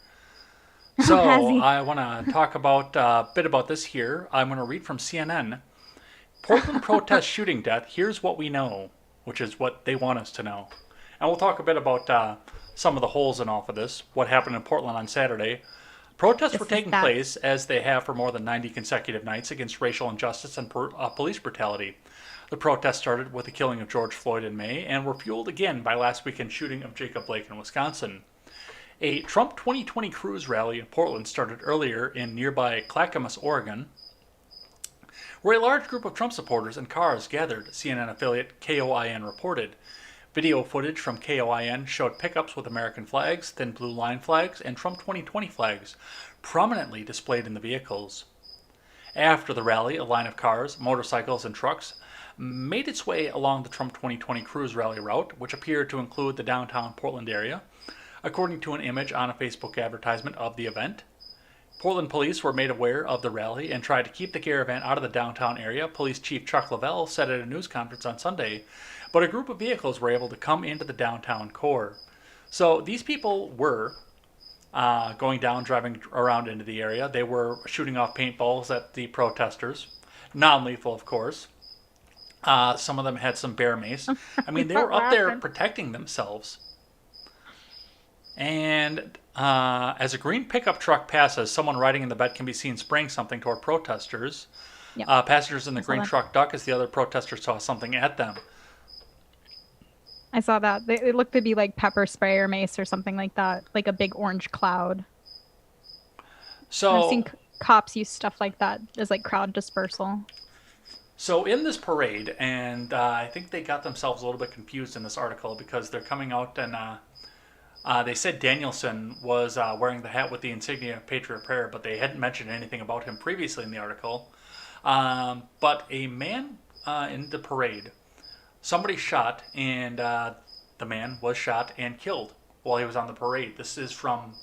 So I want to talk about a bit about this here. I'm going to read from CNN. Portland protest shooting death. Here's what we know, which is what they want us to know. And we'll talk a bit about some of the holes in all of this, what happened in Portland on Saturday. Protests were taking place, as they have for more than 90 consecutive nights, against racial injustice and police brutality. The protests started with the killing of George Floyd in May and were fueled again by last weekend's shooting of Jacob Blake in Wisconsin. A Trump 2020 cruise rally in Portland started earlier in nearby Clackamas, Oregon, where a large group of Trump supporters and cars gathered, CNN affiliate KOIN reported. Video footage from KOIN showed pickups with American flags, thin blue line flags, and Trump 2020 flags prominently displayed in the vehicles. After the rally, a line of cars, motorcycles, and trucks made its way along the Trump 2020 cruise rally route, which appeared to include the downtown Portland area, according to an image on a Facebook advertisement of the event. Portland police were made aware of the rally and tried to keep the caravan out of the downtown area, Police Chief Chuck Lavelle said at a news conference on Sunday, but a group of vehicles were able to come into the downtown core. So these people were going down, driving around into the area. They were shooting off paintballs at the protesters, non-lethal, of course. Some of them had some bear mace. I mean, they were up there protecting themselves. And as a green pickup truck passes, someone riding in the bed can be seen spraying something toward protesters. Yep. Passengers in the green truck duck as the other protesters saw something at them. I saw that. It looked to be like pepper spray or mace or something like that, like a big orange cloud. So I've seen cops use stuff like that as like crowd dispersal. So in this parade, and I think they got themselves a little bit confused in this article because they're coming out and they said Danielson was wearing the hat with the insignia of Patriot Prayer, but they hadn't mentioned anything about him previously in the article. But a man in the parade, somebody shot, and the man was shot and killed while he was on the parade. This is from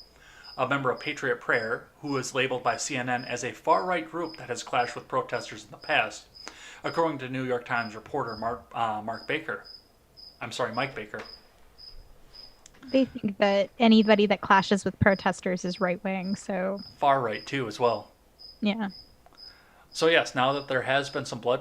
a member of Patriot Prayer, who is labeled by CNN as a far-right group that has clashed with protesters in the past, according to New York Times reporter Mike Baker. They think that anybody that clashes with protesters is right-wing, so... Far-right, too, as well. Yeah. So yes, now that there has been some blood